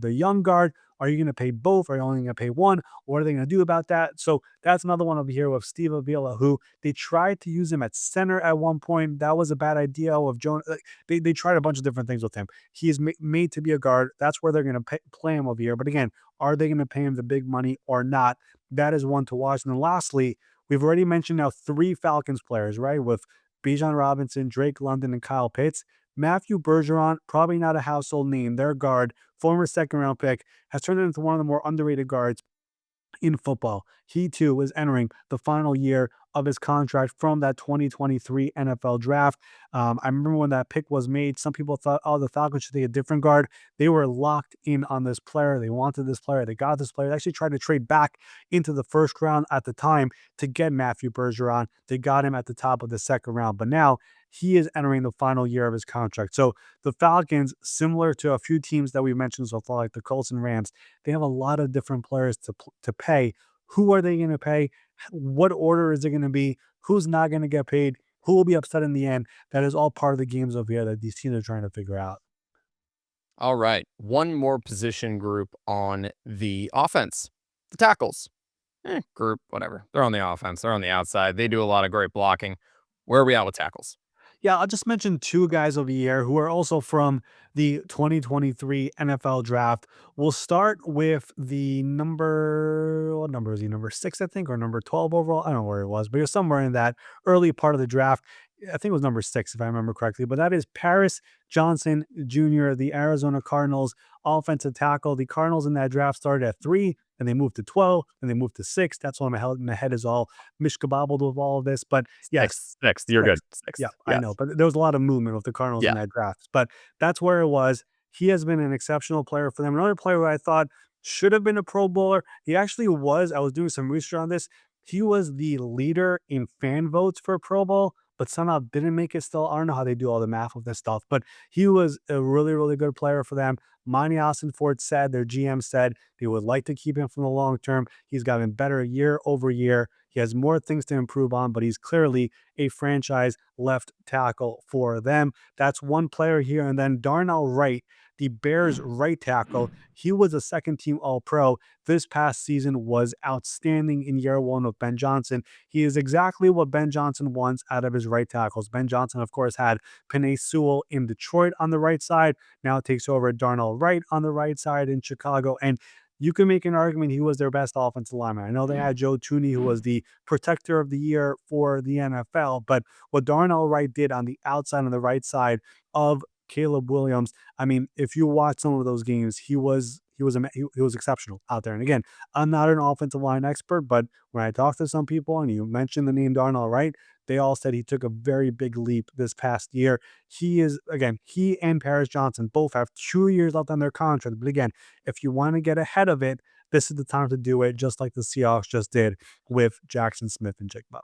young guard. Are you going to pay both? Are you only going to pay one? What are they going to do about that? So that's another one over here with Steve Avila, who they tried to use him at center at one point. That was a bad idea. With Joan, they tried a bunch of different things with him. He is made to be a guard. That's where they're going to play him over here. But again, are they going to pay him the big money or not? That is one to watch. And then lastly, we've already mentioned now 3 Falcons players, right? With Bijan Robinson, Drake London, and Kyle Pitts. Matthew Bergeron, probably not a household name. Their guard, former second-round pick, has turned into one of the more underrated guards in football. He too is entering the final year of his contract from that 2023 NFL draft. I remember when that pick was made, some people thought, oh, the Falcons should take a different guard. They were locked in on this player. They wanted this player. They got this player. They actually tried to trade back into the first round at the time to get Matthew Bergeron. They got him at the top of the second round. But now he is entering the final year of his contract. So the Falcons, similar to a few teams that we've mentioned so far, like the Colts and Rams, they have a lot of different players to pay. Who are they going to pay? What order is it going to be? Who's not going to get paid? Who will be upset in the end? That is all part of the games over here that these teams are trying to figure out. All right. One more position group on the offense. The tackles. Group, whatever. They're on the offense. They're on the outside. They do a lot of great blocking. Where are we at with tackles? Yeah, I'll just mention 2 guys over here who are also from the 2023 NFL draft. We'll start with the what number is he? Number 6, I think, or number 12 overall. I don't know where it was, but he was somewhere in that early part of the draft. I think it was number 6, if I remember correctly. But that is Paris Johnson Jr., the Arizona Cardinals offensive tackle. The Cardinals in that draft started at 3, and they moved to 12, and they moved to 6. That's why my head is all mishkabobbled with all of this. But yes, Sixth. Sixth. You're good. Sixth. yeah, I Yes. know, but there was a lot of movement with the Cardinals in Yeah. that draft. But that's where it was. He has been an exceptional player for them. Another player who I thought should have been a Pro Bowler. He actually was. I was doing some research on this. He was the leader in fan votes for Pro Bowl, but somehow didn't make it still. I don't know how they do all the math with this stuff, but he was a really, really good player for them. Monty Ford said, their GM said, they would like to keep him from the long term. He's gotten better year over year. He has more things to improve on, but he's clearly a franchise left tackle for them. That's one player here. And then Darnell Wright, the Bears right tackle, he was a second team All Pro. This past season was outstanding in year one with Ben Johnson. He is exactly what Ben Johnson wants out of his right tackles. Ben Johnson, of course, had Penei Sewell in Detroit on the right side. Now takes over Darnell Wright on the right side in Chicago. And you can make an argument he was their best offensive lineman. I know they had Joe Tooney, who was the protector of the year for the NFL, but what Darnell Wright did on the outside on the right side of Caleb Williams, I mean, if you watch some of those games, he was exceptional out there. And again, I'm not an offensive line expert, but when I talked to some people and you mentioned the name Darnell Wright, they all said he took a very big leap this past year. He is, again, he and Paris Johnson both have 2 years left on their contract. But again, if you want to get ahead of it, this is the time to do it, just like the Seahawks just did with Jackson Smith and Jigba.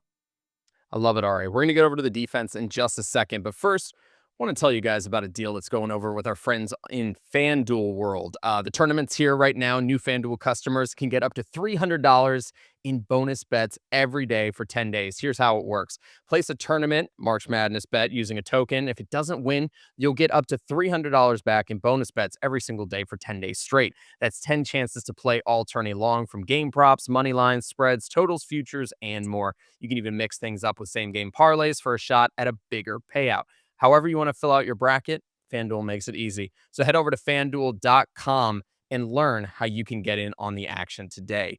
I love it, Ari. We're going to get over to the defense in just a second. But first, I want to tell you guys about a deal that's going over with our friends in FanDuel World. The tournament's here right now. New FanDuel customers can get up to $300 in bonus bets every day for 10 days. Here's how it works. Place a tournament, March Madness bet using a token. If it doesn't win, you'll get up to $300 back in bonus bets every single day for 10 days straight. That's 10 chances to play all tourney long from game props, money lines, spreads, totals, futures, and more. You can even mix things up with same game parlays for a shot at a bigger payout. However you want to fill out your bracket, FanDuel makes it easy. So head over to fanduel.com and learn how you can get in on the action today.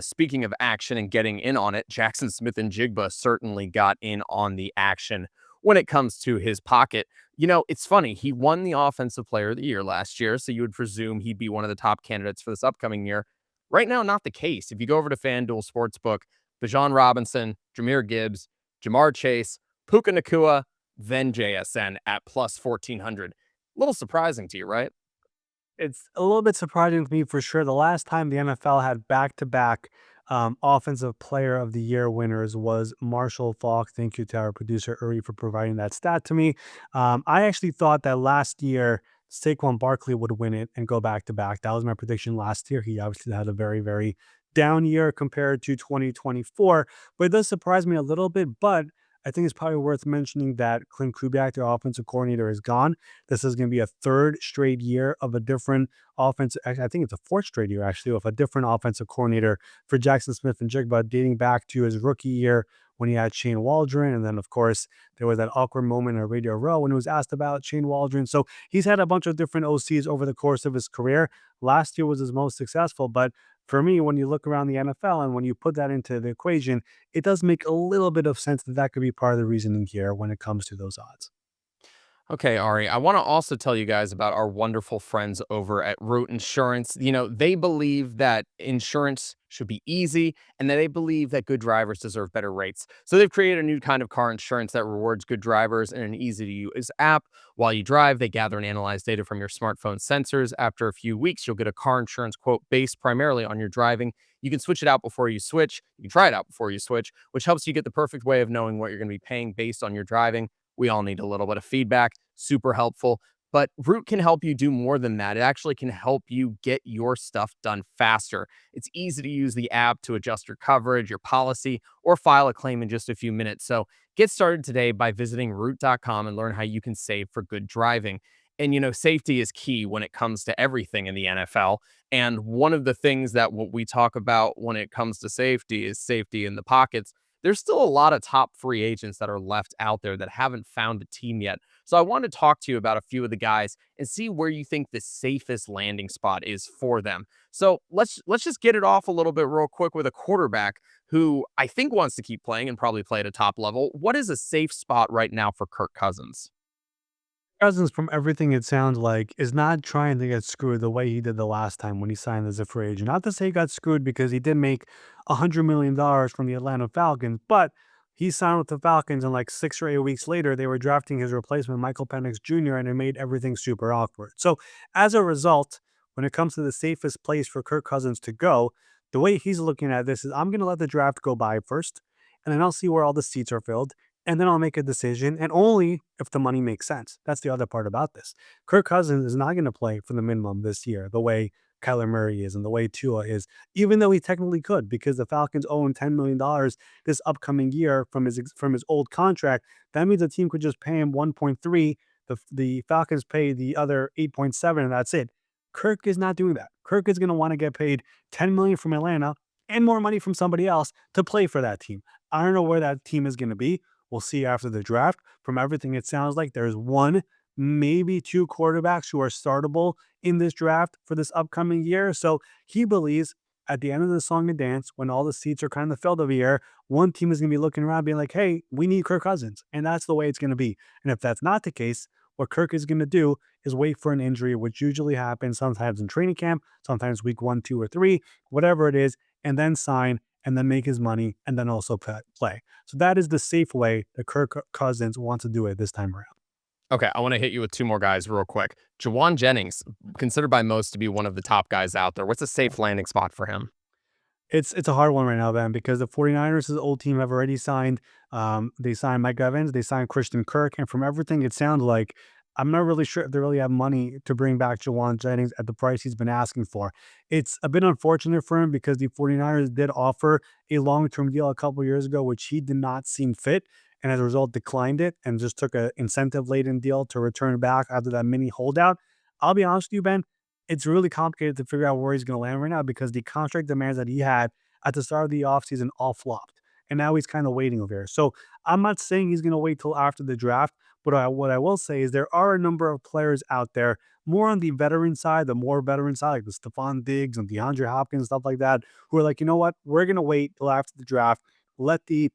Speaking of action and getting in on it, Jackson Smith and Jigba certainly got in on the action when it comes to his pocket. You know, it's funny. He won the Offensive Player of the Year last year, so you would presume he'd be one of the top candidates for this upcoming year. Right now, not the case. If you go over to FanDuel Sportsbook, Bijan Robinson, Jahmyr Gibbs, Jamar Chase, Puka Nacua, then JSN at plus 1400. A little surprising to you, right? It's a little bit surprising to me for sure. The last time the NFL had back-to-back offensive player of the year winners was Marshall Falk. Thank you to our producer Uri for providing that stat to me. I actually thought that last year Saquon Barkley would win it and go back-to-back. That was my prediction last year. He obviously had a very, very down year compared to 2024, but it does surprise me a little bit. But I think it's probably worth mentioning that Clint Kubiak, their offensive coordinator, is gone. This is going to be a third straight year of a different offensive. I think it's a fourth straight year, actually, of a different offensive coordinator for Jackson Smith and Jigba, dating back to his rookie year when he had Shane Waldron. And then, of course, there was that awkward moment in Radio Row when he was asked about Shane Waldron. So he's had a bunch of different OCs over the course of his career. Last year was his most successful. But for me, when you look around the NFL and when you put that into the equation, it does make a little bit of sense that that could be part of the reasoning here when it comes to those odds. Okay, Ari, I want to also tell you guys about our wonderful friends over at Root Insurance. You know, they believe that insurance should be easy and that they believe that good drivers deserve better rates. So they've created a new kind of car insurance that rewards good drivers in an easy to use app. While you drive, they gather and analyze data from your smartphone sensors. After a few weeks, you'll get a car insurance quote based primarily on your driving. You can switch it out before you switch. You can try it out before you switch, which helps you get the perfect way of knowing what you're going to be paying based on your driving. We all need a little bit of feedback, super helpful. But Root can help you do more than that. It actually can help you get your stuff done faster. It's easy to use the app to adjust your coverage, your policy, or file a claim in just a few minutes. So get started today by visiting root.com and learn how you can save for good driving. And, you know, safety is key when it comes to everything in the NFL. And one of the things that what we talk about when it comes to safety is safety in the pockets. There's still a lot of top free agents that are left out there that haven't found a team yet. So I want to talk to you about a few of the guys and see where you think the safest landing spot is for them. So let's just get it off a little bit real quick with a quarterback who I think wants to keep playing and probably play at a top level. What is a safe spot right now for Kirk Cousins? Cousins, from everything it sounds like, is not trying to get screwed the way he did the last time when he signed as a free agent. Not to say he got screwed because he did make $100 million from the Atlanta Falcons, but he signed with the Falcons and like 6 or 8 weeks later, they were drafting his replacement, Michael Penix Jr., and it made everything super awkward. So as a result, when it comes to the safest place for Kirk Cousins to go, the way he's looking at this is I'm going to let the draft go by first, and then I'll see where all the seats are filled. and then I'll make a decision, and only if the money makes sense. That's the other part about this. Kirk Cousins is not going to play for the minimum this year, the way Kyler Murray is and the way Tua is, even though he technically could, because the Falcons owe him $10 million this upcoming year from his old contract. That means the team could just pay him 1.3. The Falcons pay the other 8.7, and that's it. Kirk is not doing that. Kirk is going to want to get paid $10 million from Atlanta and more money from somebody else to play for that team. I don't know where that team is going to be. We'll see after the draft. From everything it sounds like, there's one, maybe two quarterbacks who are startable in this draft for this upcoming year. So he believes at the end of the song and dance, when all the seats are kind of filled over here, one team is going to be looking around being like, hey, we need Kirk Cousins. And that's the way it's going to be. And if that's not the case, what Kirk is going to do is wait for an injury, which usually happens sometimes in training camp, sometimes week 1, 2, or 3, whatever it is, and then sign and then make his money and then also play. So that is the safe way that Kirk Cousins wants to do it this time around. Okay, I want to hit you with two more guys real quick. Jawan Jennings, considered by most to be one of the top guys out there. What's a safe landing spot for him? It's a hard one right now, Ben, because the 49ers, his old team, have already signed. They signed Mike Evans, they signed Christian Kirk, and from everything it sounds like, I'm not really sure if they really have money to bring back Jawan Jennings at the price he's been asking for. It's a bit unfortunate for him because the 49ers did offer a long-term deal a couple years ago, which he did not seem fit, and as a result declined it and just took an incentive-laden deal to return back after that mini holdout. I'll be honest with you, Ben, it's really complicated to figure out where he's going to land right now because the contract demands that he had at the start of the offseason all flopped. And now he's kind of waiting over here. So I'm not saying he's going to wait till after the draft, but what I will say is there are a number of players out there, more on the veteran side, the more veteran side, like the Stephon Diggs and DeAndre Hopkins, stuff like that, who are like, you know what, we're going to wait till after the draft, let the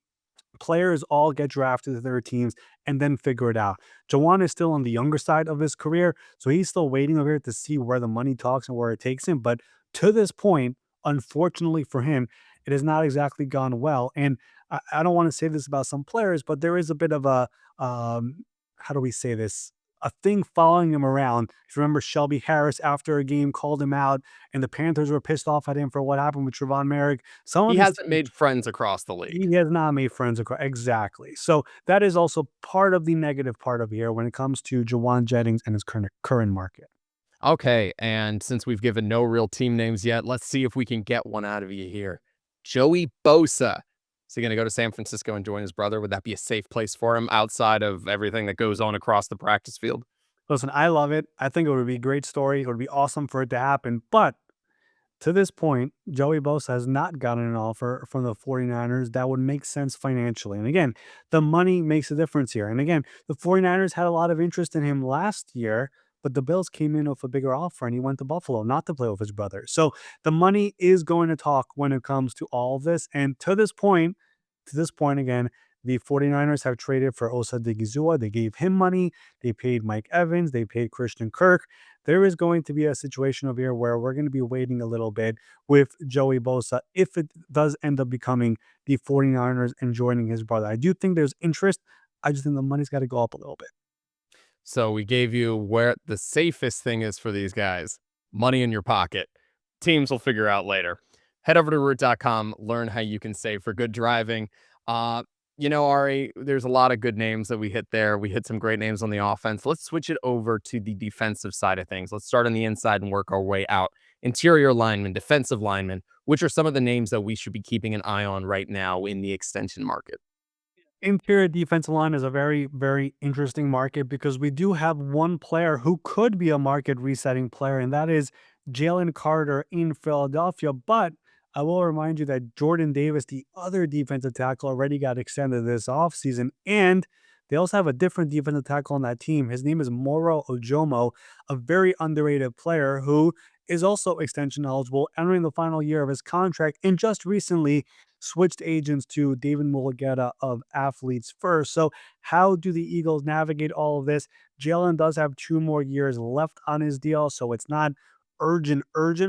players all get drafted to their teams and then figure it out. Jawan is still on the younger side of his career, so he's still waiting over here to see where the money talks and where it takes him. But to this point, unfortunately for him, it has not exactly gone well. And I don't want to say this about some players, but there is a bit of a how do we say this? A thing following him around. If you remember, Shelby Harris after a game called him out, and the Panthers were pissed off at him for what happened with Trevon Merrick. Some of He these hasn't made friends across the league. he has not made friends across exactly. So that is also part of the negative part of here when it comes to Jawan Jennings and his current market. Okay, and since we've given no real team names yet, let's see if we can get one out of you here. Joey Bosa. Is he going to go to San Francisco and join his brother? Would that be a safe place for him outside of everything that goes on across the practice field? Listen, I love it. I think it would be a great story. It would be awesome for it to happen. But to this point, Joey Bosa has not gotten an offer from the 49ers that would make sense financially. And again, the money makes a difference here. And again, the 49ers had a lot of interest in him last year, but the Bills came in with a bigger offer and he went to Buffalo not to play with his brother. So the money is going to talk when it comes to all of this. And to this point again, the 49ers have traded for Osa Digizua. They gave him money. They paid Mike Evans. They paid Christian Kirk. There is going to be a situation over here where we're going to be waiting a little bit with Joey Bosa if it does end up becoming the 49ers and joining his brother. I do think there's interest. I just think the money's got to go up a little bit. So we gave you where the safest thing is for these guys. Money in your pocket. Teams will figure out later. Head over to root.com, learn how you can save for good driving. Ari, there's a lot of good names that we hit there. We hit some great names on the offense. Let's switch it over to the defensive side of things. Let's start on the inside and work our way out. Interior linemen, defensive linemen, which are some of the names that we should be keeping an eye on right now in the extension market? Interior defensive line is a very, very interesting market because we do have one player who could be a market resetting player, and that is Jalen Carter in Philadelphia. But I will remind you that Jordan Davis, the other defensive tackle, already got extended this offseason. And they also have a different defensive tackle on that team. His name is Moro Ojomo, a very underrated player who is also extension eligible, entering the final year of his contract, and just recently switched agents to David Mulugeta of Athletes First. So, how do the Eagles navigate all of this? Jalen does have 2 more years left on his deal, so it's not urgent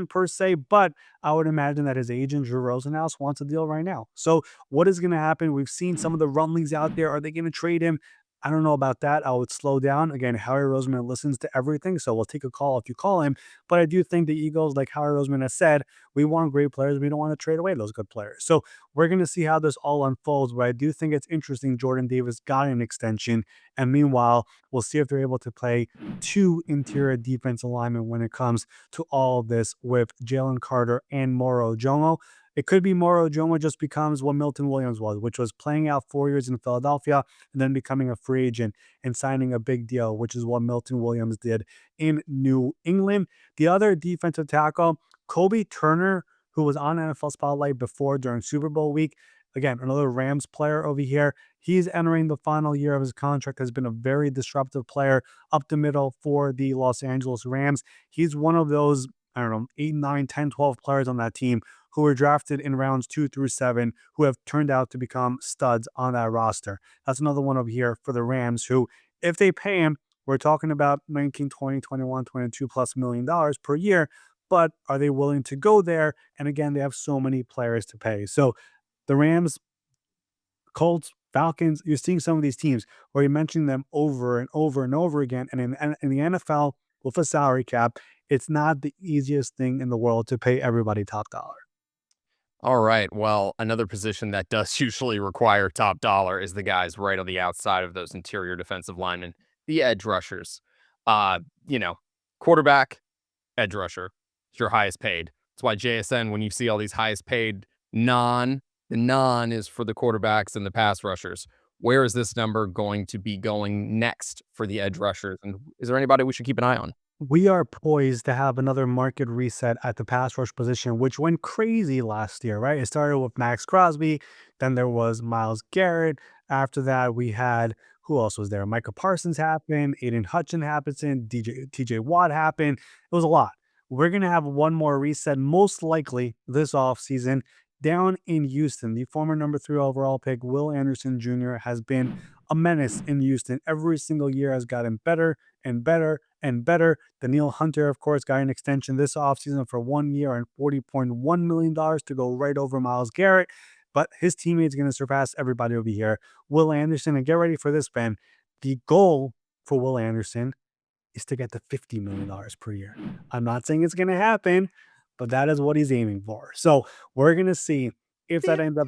per se, but I would imagine that his agent, Drew Rosenhaus, wants a deal right now. So, what is going to happen? We've seen some of the rumblings out there. Are they going to trade him? I don't know about that. I would slow down. Again, Harry Roseman listens to everything, so we'll take a call if you call him. But I do think the Eagles, like Harry Roseman has said, we want great players. We don't want to trade away those good players. So we're going to see how this all unfolds. But I do think it's interesting. Jordan Davis got an extension. And meanwhile, we'll see if they're able to play two interior defensive linemen when it comes to all of this with Jalen Carter and Moro Jomo. It could be Moro Jomo just becomes what Milton Williams was, which was playing out 4 years in Philadelphia and then becoming a free agent and signing a big deal, which is what Milton Williams did in New England. The other defensive tackle, Kobe Turner, who was on NFL Spotlight before during Super Bowl week. Again, another Rams player over here. He's entering the final year of his contract, has been a very disruptive player up the middle for the Los Angeles Rams. He's one of those, I don't know, 8, 9, 10, 12 players on that team who were drafted in rounds 2 through 7, who have turned out to become studs on that roster. That's another one over here for the Rams, who, if they pay him, we're talking about 19, 20, 21, 22 plus $1 million per year. But are they willing to go there? And again, they have so many players to pay. So the Rams, Colts, Falcons, you're seeing some of these teams where you're mentioning them over and over and over again. And in the NFL, with a salary cap, it's not the easiest thing in the world to pay everybody top dollar. All right. Well, another position that does usually require top dollar is the guys right on the outside of those interior defensive linemen, the edge rushers. Uh, you know, quarterback, edge rusher, it's your highest paid. That's why JSN, when you see all these highest paid the non is for the quarterbacks and the pass rushers. Where is this number going to be going next for the edge rushers? And is there anybody we should keep an eye on? We are poised to have another market reset at the pass rush position, which went crazy last year, right? It started with Max Crosby, then there was Myles Garrett. After that, we had who else was there? Micah Parsons happened, Aiden Hutchinson happened, TJ Watt happened. It was a lot. We're gonna have one more reset, most likely this offseason, down in Houston. The former number 3 overall pick, Will Anderson Jr., has been a menace in Houston. Every single year has gotten better and better and better. Daniil Hunter, of course, got an extension this offseason for 1 year and $40.1 million to go right over Myles Garrett. But his teammate's going to surpass everybody over here. Will Anderson, and get ready for this, Ben. The goal for Will Anderson is to get to $50 million per year. I'm not saying it's going to happen, but that is what he's aiming for. So we're going to see if that ends up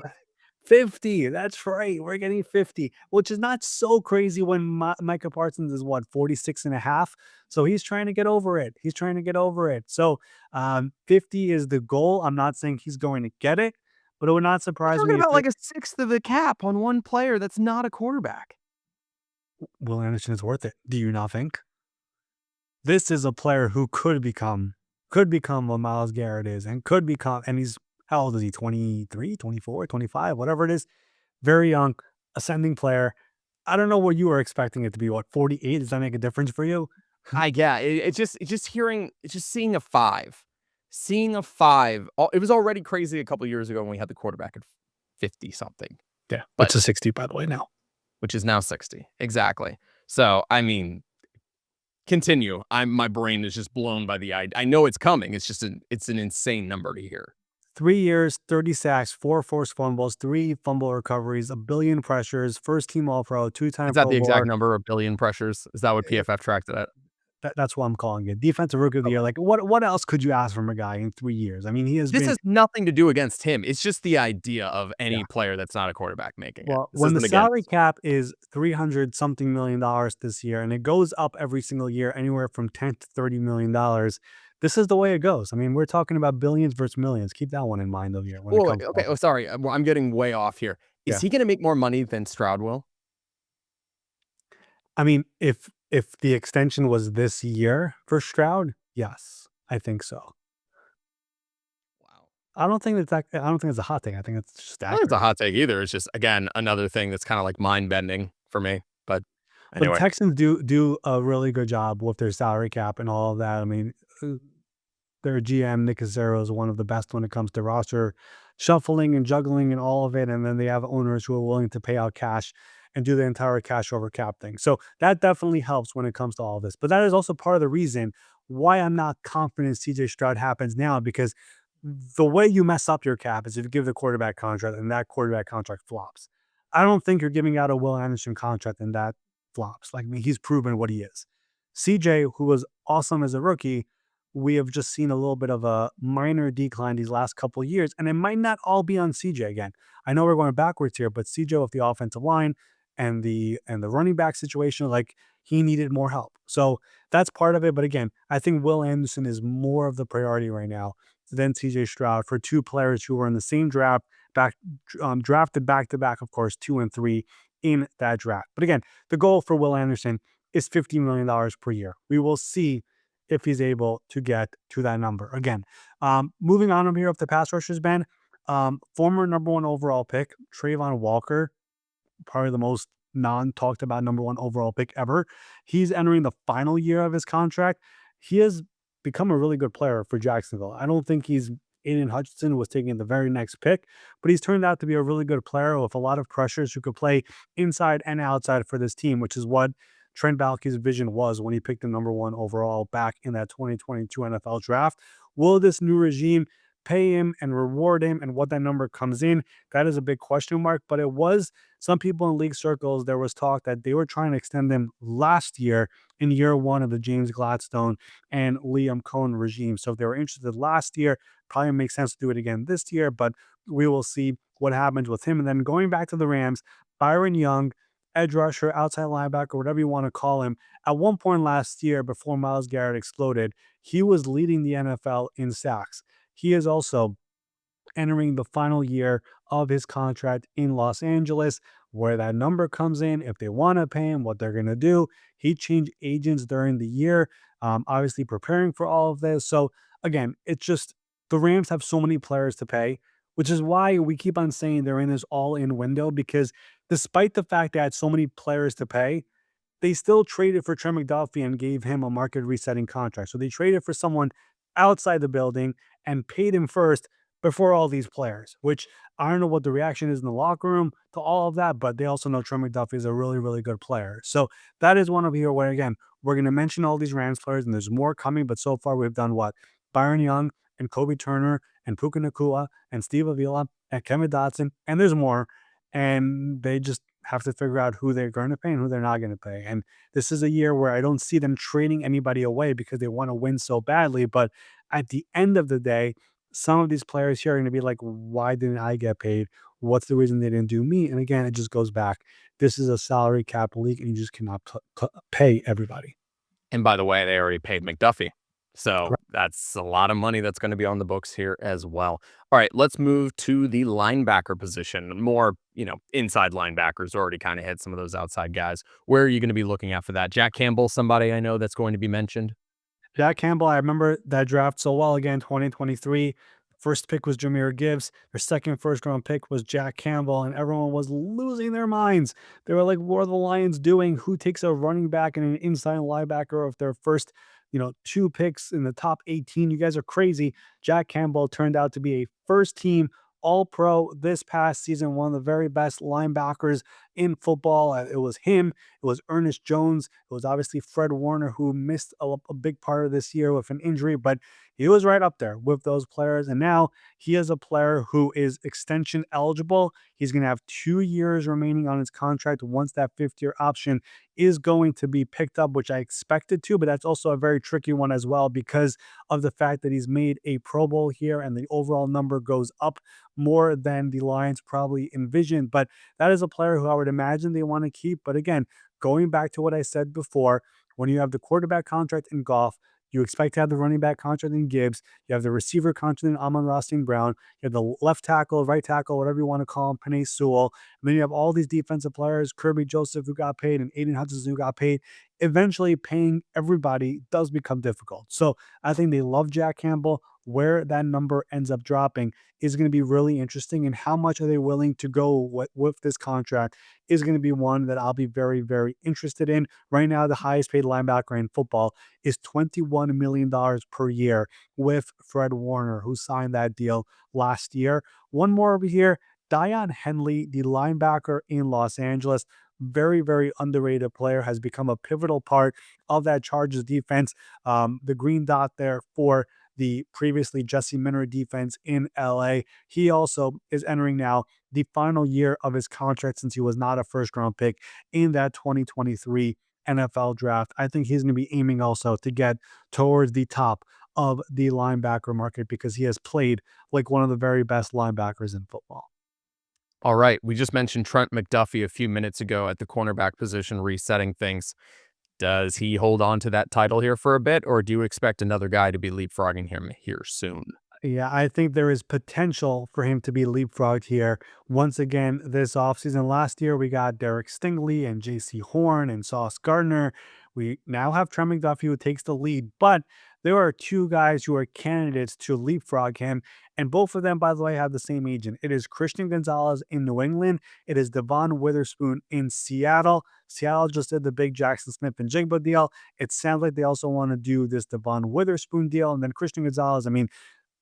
50. That's right. We're getting 50, which is not so crazy when Micah Parsons is what, 46 and a half. So he's trying to get over it. He's trying to get over it. So 50 is the goal. I'm not saying he's going to get it, but it would not We're surprise talking me if about like a sixth of the cap on one player that's not a quarterback. Will Anderson is worth it. Do you not think? This is a player who could become what Myles Garrett is and could become, and he's, how old is he? 23, 24, 25, whatever it is. Very young, ascending player. I don't know what you were expecting it to be. What, 48? Does that make a difference for you? It's just seeing a five. Seeing a five. It was already crazy a couple years ago when we had the quarterback at 50 something. Yeah, But it's a 60, by the way, now. which is now 60. Exactly. So, I mean, continue. My brain is just blown by the idea. I know it's coming. It's an insane number to hear. 3 years, 30 sacks, 4 forced fumbles, 3 fumble recoveries, a billion pressures, first team All-Pro, 2-time Is that Pro the exact Bowler. number of billion pressures? Is that what PFF tracked it at? That's what I'm calling it. Defensive Rookie of the Year. Like, what else could you ask from a guy in 3 years? I mean, he has This been. has nothing to do against him. It's just the idea of Yeah. any player that's not a quarterback making it. Well, This when the isn't salary against. cap is 300 something million dollars this year, and it goes up every single year, anywhere from 10 to 30 million dollars, this is the way it goes. I mean, we're talking about billions versus millions. Keep that one in mind over here when it Well, comes to okay. all Oh, this. sorry. Well, I'm getting way off here. Is Yeah. he going to make more money than Stroud will? I mean, if the extension was this year for Stroud, yes, I think so. Wow. I don't think it's a hot take. I think it's just I don't think it's a accurate. hot take either. It's just, again, another thing that's kind of like mind bending for me. But But the anyway, Texans do a really good job with their salary cap and all of that. I mean, uh, their GM, Nick Cassero, is one of the best when it comes to roster shuffling and juggling and all of it. And then they have owners who are willing to pay out cash and do the entire cash over cap thing. So that definitely helps when it comes to all of this. But that is also part of the reason why I'm not confident CJ Stroud happens now, because the way you mess up your cap is if you give the quarterback contract and that quarterback contract flops. I don't think you're giving out a Will Anderson contract and that flops. Like, I mean, he's proven what he is. CJ, who was awesome as a rookie, we have just seen a little bit of a minor decline these last couple of years, and it might not all be on CJ again. I know we're going backwards here, but CJ with the offensive line and the running back situation, like he needed more help. So that's part of it. But again, I think Will Anderson is more of the priority right now than CJ Stroud for two players who were in the same draft, back drafted back to back, of course, 2 and 3 in that draft. But again, the goal for Will Anderson is $50 million per year. We will see if he's able to get to that number. Again, moving on from here, if the pass rushers, Ben, former number one overall pick, Trayvon Walker, probably the most non-talked about number one overall pick ever. He's entering the final year of his contract. He has become a really good player for Jacksonville. I don't think he's Aiden Hutchinson was taking the very next pick, but he's turned out to be a really good player with a lot of pressures who could play inside and outside for this team, which is what Trent Baalke's vision was when he picked the number one overall back in that 2022 NFL draft. Will this new regime pay him and reward him, and what that number comes in? That is a big question mark, but it was some people in league circles, there was talk that they were trying to extend him last year in year one of the James Gladstone and Liam Cohen regime. So if they were interested last year, probably makes sense to do it again this year, but we will see what happens with him. And then going back to the Rams, Byron Young, edge rusher, outside linebacker, whatever you want to call him, at one point last year before Myles Garrett exploded, he was leading the NFL in sacks. He is also entering the final year of his contract in Los Angeles, where that number comes in, if they want to pay him, what they're going to do. He changed agents during the year, obviously preparing for all of this. So again, it's just the Rams have so many players to pay, which is why we keep on saying they're in this all-in window, because despite the fact they had so many players to pay, they still traded for Trent McDuffie and gave him a market resetting contract. So they traded for someone outside the building and paid him first before all these players, which I don't know what the reaction is in the locker room to all of that, but they also know Trent McDuffie is a really, really good player. So that is one of here where, again, we're going to mention all these Rams players, and there's more coming, but so far we've done what? Byron Young and Kobe Turner and Puka Nakua and Steve Avila and Kevin Dotson, and there's more. And they just have to figure out who they're going to pay and who they're not going to pay. And this is a year where I don't see them trading anybody away because they want to win so badly. But at the end of the day, some of these players here are going to be like, why didn't I get paid? What's the reason they didn't do me? And again, it just goes back. This is a salary cap league, and you just cannot pay everybody. And by the way, they already paid McDuffie. So Correct. that's a lot of money that's going to be on the books here as well. All right, let's move to the linebacker position. More, inside linebackers already kind of hit some of those outside guys. Where are you going to be looking at for that? Jack Campbell, somebody I know that's going to be mentioned. Jack Campbell, I remember that draft so well again, 2023. First pick was Jameer Gibbs. Their second first round pick was Jack Campbell, and everyone was losing their minds. They were like, what are the Lions doing? Who takes a running back and an inside linebacker of their first, two picks in the top 18? You guys are crazy. Jack Campbell turned out to be a first team all pro this past season, one of the very best linebackers in football. It was him, it was Ernest Jones, it was obviously Fred Warner, who missed a big part of this year with an injury, but he was right up there with those players. And now he is a player who is extension eligible. He's going to have 2 years remaining on his contract once that fifth-year option is going to be picked up, which I expected to, but that's also a very tricky one as well because of the fact that he's made a Pro Bowl here and the overall number goes up more than the Lions probably envisioned. But that is a player who I would imagine they want to keep. But again, going back to what I said before, when you have the quarterback contract in Goff, you expect to have the running back contract in Gibbs. You have the receiver contract in Amon-Ra St. Brown. You have the left tackle, right tackle, whatever you want to call him, Penei Sewell. And then you have all these defensive players, Kirby Joseph, who got paid, and Aiden Hutchinson, who got paid. Eventually, paying everybody does become difficult. So I think they love Jack Campbell. Where that number ends up dropping is going to be really interesting. And how much are they willing to go with this contract is going to be one that I'll be very, very interested in. Right now, the highest paid linebacker in football is $21 million per year with Fred Warner, who signed that deal last year. One more over here, Dion Henley, the linebacker in Los Angeles. Very, very underrated player, has become a pivotal part of that Chargers defense. The green dot there for the previously Jesse Minter defense in LA. He also is entering now the final year of his contract since he was not a first round pick in that 2023 NFL draft. I think he's going to be aiming also to get towards the top of the linebacker market because he has played like one of the very best linebackers in football. All right. We just mentioned Trent McDuffie a few minutes ago at the cornerback position, resetting things. Does he hold on to that title here for a bit, or do you expect another guy to be leapfrogging him here soon? Yeah, I think there is potential for him to be leapfrogged here once again this offseason. Last year, we got Derek Stingley and JC Horn and Sauce Gardner. We now have Trent McDuffie who takes the lead, but there are two guys who are candidates to leapfrog him. And both of them, by the way, have the same agent. It is Christian Gonzalez in New England. It is Devon Witherspoon in Seattle. Seattle just did the big Jackson Smith and Jigba deal. It sounds like they also want to do this Devon Witherspoon deal. And then Christian Gonzalez, I mean,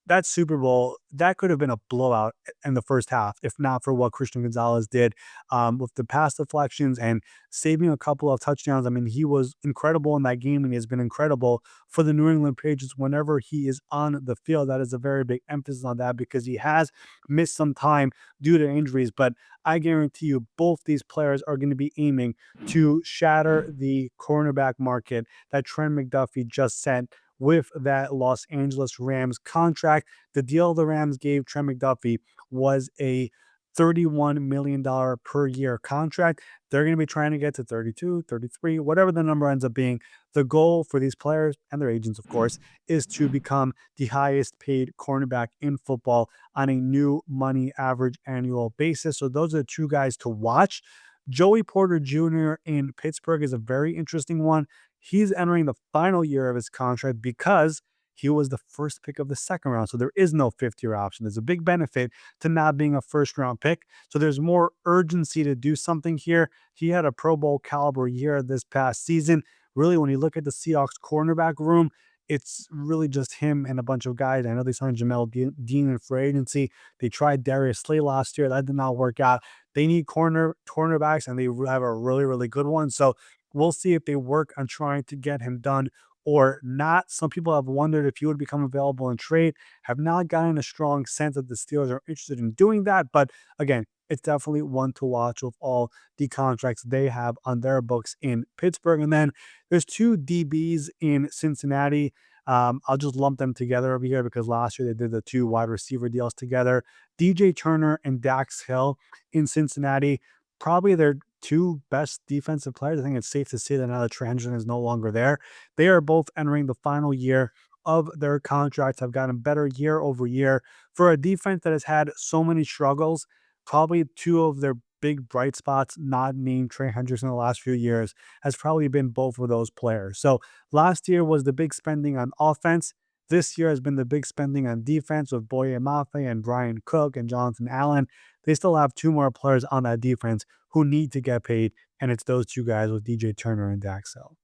that Super Bowl, that could have been a blowout in the first half, if not for what Christian Gonzalez did with the pass deflections and saving a couple of touchdowns. I mean, he was incredible in that game, and he has been incredible for the New England Patriots whenever he is on the field. That is a very big emphasis on that because he has missed some time due to injuries. But I guarantee you, both these players are going to be aiming to shatter the cornerback market that Trent McDuffie just sent with that Los Angeles Rams contract. The deal the Rams gave Trent McDuffie was a $31 million per year contract. They're going to be trying to get to 32, 33, whatever the number ends up being. The goal for these players and their agents, of course, is to become the highest paid cornerback in football on a new money average annual basis. So those are the two guys to watch. Joey Porter Jr. in Pittsburgh is a very interesting one. He's entering the final year of his contract because he was the first pick of the second round. So there is no fifth year option. There's a big benefit to not being a first round pick. So there's more urgency to do something here. He had a Pro Bowl caliber year this past season. Really, when you look at the Seahawks cornerback room, it's really just him and a bunch of guys. I know they signed Dean in free agency. They tried Darius Slay last year. That did not work out. They need cornerbacks, and they have a really, really good one. So we'll see if they work on trying to get him done or not. Some people have wondered if he would become available in trade, have not gotten a strong sense that the Steelers are interested in doing that. But again, it's definitely one to watch with all the contracts they have on their books in Pittsburgh. And then there's two DBs in Cincinnati. I'll just lump them together over here because last year they did the two wide receiver deals together. DJ Turner and Dax Hill in Cincinnati, probably their two best defensive players. I think it's safe to say that now the transition is no longer there. They are both entering the final year of their contracts, have gotten better year over year. For a defense that has had so many struggles, probably two of their big bright spots, not named Trey Hendrickson in the last few years, has probably been both of those players. So last year was the big spending on offense. This year has been the big spending on defense with Boye Mafe and Brian Cook and Jonathan Allen. They still have two more players on that defense who need to get paid, and it's those two guys with DJ Turner and Dax Hill.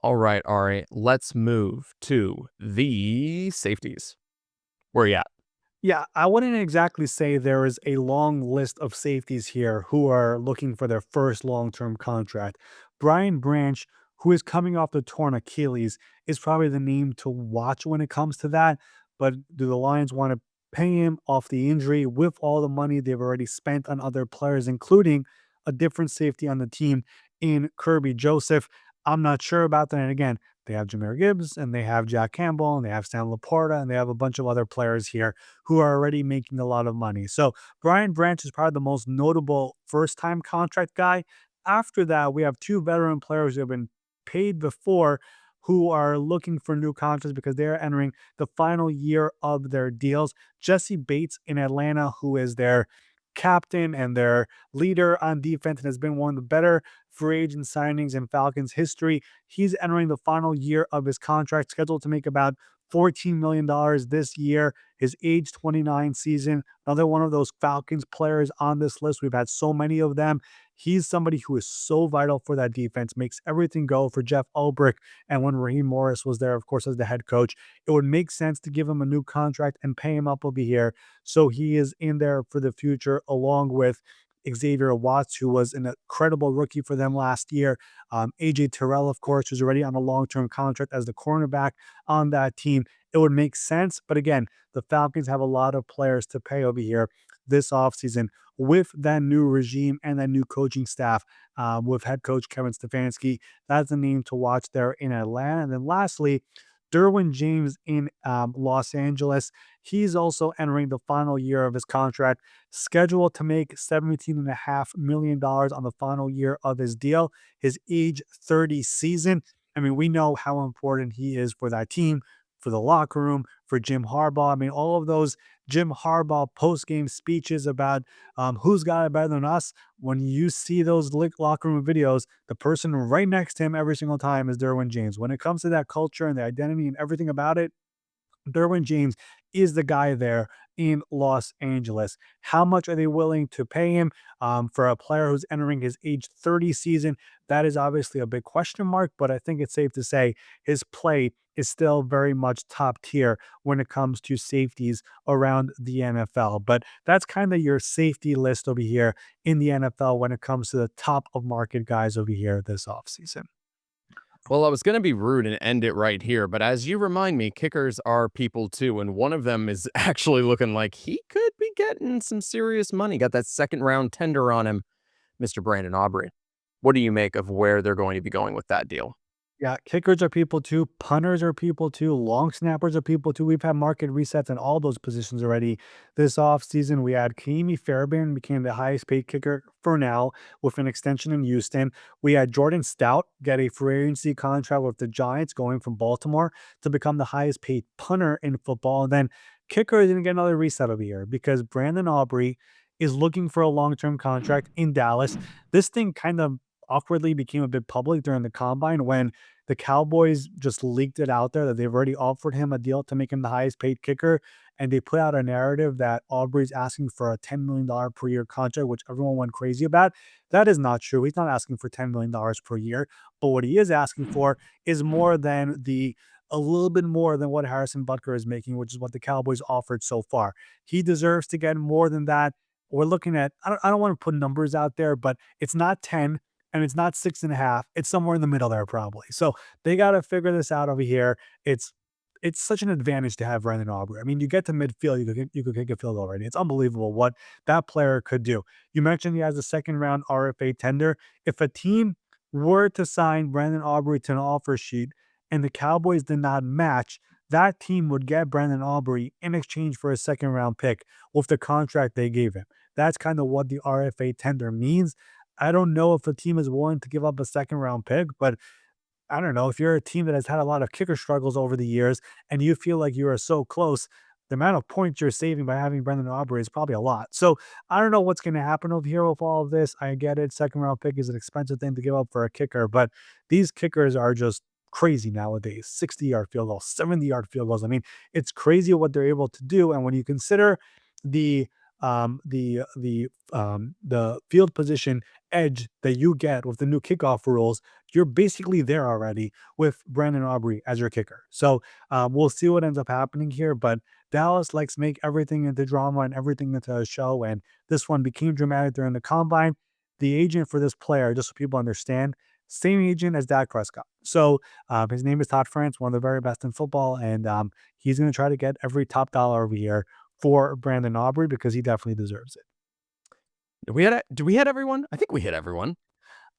All right, Ari, let's move to the safeties. Where you at? Yeah, I wouldn't exactly say there is a long list of safeties here who are looking for their first long term contract. Brian Branch, who is coming off the torn Achilles, is probably the name to watch when it comes to that. But do the Lions want to pay him off the injury with all the money they've already spent on other players, including a different safety on the team in Kirby Joseph? I'm not sure about that. And again, they have Jameer Gibbs and they have Jack Campbell and they have Stan Laporta and they have a bunch of other players here who are already making a lot of money. So Brian Branch is probably the most notable first time contract guy. After that, we have two veteran players who have been paid before who are looking for new contracts because they're entering the final year of their deals. Jesse Bates in Atlanta, who is their captain and their leader on defense and has been one of the better free agent signings in Falcons history. He's entering the final year of his contract, scheduled to make about $14 million this year, his age 29 season. Another one of those Falcons players on this list. We've had so many of them. He's somebody who is so vital for that defense, makes everything go for Jeff Ulbrich. And when Raheem Morris was there, of course, as the head coach, it would make sense to give him a new contract and pay him up over here. So he is in there for the future, along with Xavier Watts, who was an incredible rookie for them last year. AJ Terrell, of course, who's already on a long-term contract as the cornerback on that team. It would make sense. But again, the Falcons have a lot of players to pay over here. this offseason with that new regime and that new coaching staff with head coach Kevin Stefanski. That's a name to watch there in Atlanta. And then lastly, Derwin James in Los Angeles. He's also entering the final year of his contract, scheduled to make $17.5 million on the final year of his deal, his age 30 season. I mean, we know how important he is for that team, for the locker room, for Jim Harbaugh. I mean, all of those Jim Harbaugh post-game speeches about who's got it better than us. When you see those locker room videos, the person right next to him every single time is Derwin James. When it comes to that culture and the identity and everything about it, Derwin James is the guy there in Los Angeles. How much are they willing to pay him for a player who's entering his age 30 season? That is obviously a big question mark, but I think it's safe to say his play is still very much top tier when it comes to safeties around the NFL. But that's kind of your safety list over here in the NFL when it comes to the top of market guys over here this offseason. Well, I was going to be rude and end it right here, but as you remind me, kickers are people too. And one of them is actually looking like he could be getting some serious money. Got that second round tender on him, Mr. Brandon Aubrey. What do you make of where they're going to be going with that deal? Yeah, kickers are people too. Punters are people too. Long snappers are people too. We've had market resets in all those positions already. This offseason, we had Keamy Fairbairn became the highest paid kicker for now with an extension in Houston. We had Jordan Stout get a free agency contract with the Giants going from Baltimore to become the highest paid punter in football. And then kicker is going to get another reset over here because Brandon Aubrey is looking for a long-term contract in Dallas. This thing kind of awkwardly became a bit public during the combine when the Cowboys just leaked it out there that they've already offered him a deal to make him the highest paid kicker. And they put out a narrative that Aubrey's asking for a $10 million per year contract, which everyone went crazy about. That is not true. He's not asking for $10 million per year. But what he is asking for is more than a little bit more than what Harrison Butker is making, which is what the Cowboys offered so far. He deserves to get more than that. We're looking at, I don't want to put numbers out there, but it's not 10 and it's not 6.5. It's somewhere in the middle there, probably. So they got to figure this out over here. It's such an advantage to have Brandon Aubrey. I mean, you get to midfield, you could kick a field goal already. It's unbelievable what that player could do. You mentioned he has a second round RFA tender. If a team were to sign Brandon Aubrey to an offer sheet and the Cowboys did not match, that team would get Brandon Aubrey in exchange for a second round pick with the contract they gave him. That's kind of what the RFA tender means. I don't know if a team is willing to give up a second round pick, but I don't know. If you're a team that has had a lot of kicker struggles over the years and you feel like you are so close, the amount of points you're saving by having Brendan Aubrey is probably a lot. So I don't know what's going to happen over here with all of this. I get it. Second round pick is an expensive thing to give up for a kicker, but these kickers are just crazy nowadays. 60-yard field goals, 70-yard field goals. I mean, it's crazy what they're able to do. And when you consider the the field position edge that you get with the new kickoff rules, you're basically there already with Brandon Aubrey as your kicker. So we'll see what ends up happening here. But Dallas likes to make everything into drama and everything into a show. And this one became dramatic during the combine. The agent for this player, just so people understand, same agent as Dak Prescott. So his name is Todd France, one of the very best in football. And he's going to try to get every top dollar over here for Brandon Aubrey because he definitely deserves it. Do we hit everyone? I think we hit everyone.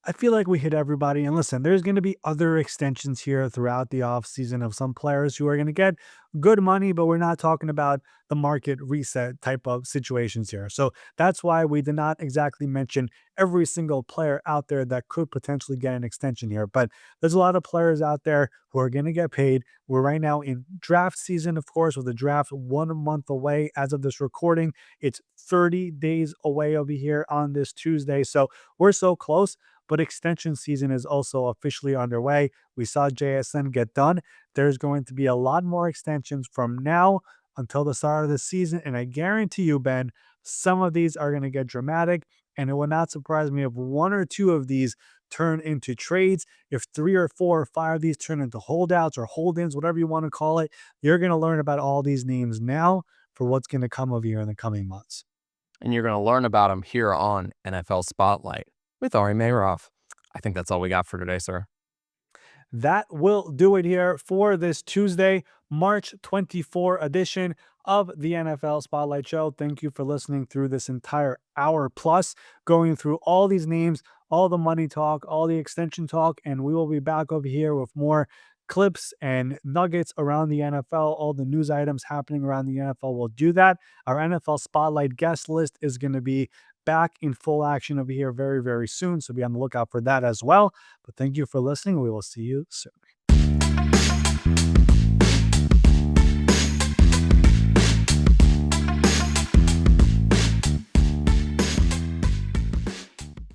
I feel like we hit everybody. And listen, there's going to be other extensions here throughout the offseason of some players who are going to get good money, but we're not talking about the market reset type of situations here. So that's why we did not exactly mention every single player out there that could potentially get an extension here. But there's a lot of players out there who are going to get paid. We're right now in draft season, of course, with the draft 1 month away as of this recording. It's 30 days away over here on this Tuesday. So we're so close. But extension season is also officially underway. We saw JSN get done. There's going to be a lot more extensions from now until the start of the season. And I guarantee you, Ben, some of these are going to get dramatic. And it would not surprise me if 1 or 2 of these turn into trades. If 3 or 4 or 5 of these turn into holdouts or hold-ins, whatever you want to call it, you're going to learn about all these names now for what's going to come over here in the coming months. And you're going to learn about them here on NFL Spotlight with Ari Meirov. I think that's all we got for today, sir. That will do it here for this Tuesday, March 24 edition of the NFL Spotlight Show. Thank you for listening through this entire hour plus, going through all these names, all the money talk, all the extension talk, and we will be back over here with more clips and nuggets around the NFL, all the news items happening around the NFL. We'll do that. Our NFL Spotlight guest list is going to be back in full action over here very, very soon. So be on the lookout for that as well. But thank you for listening. We will see you soon.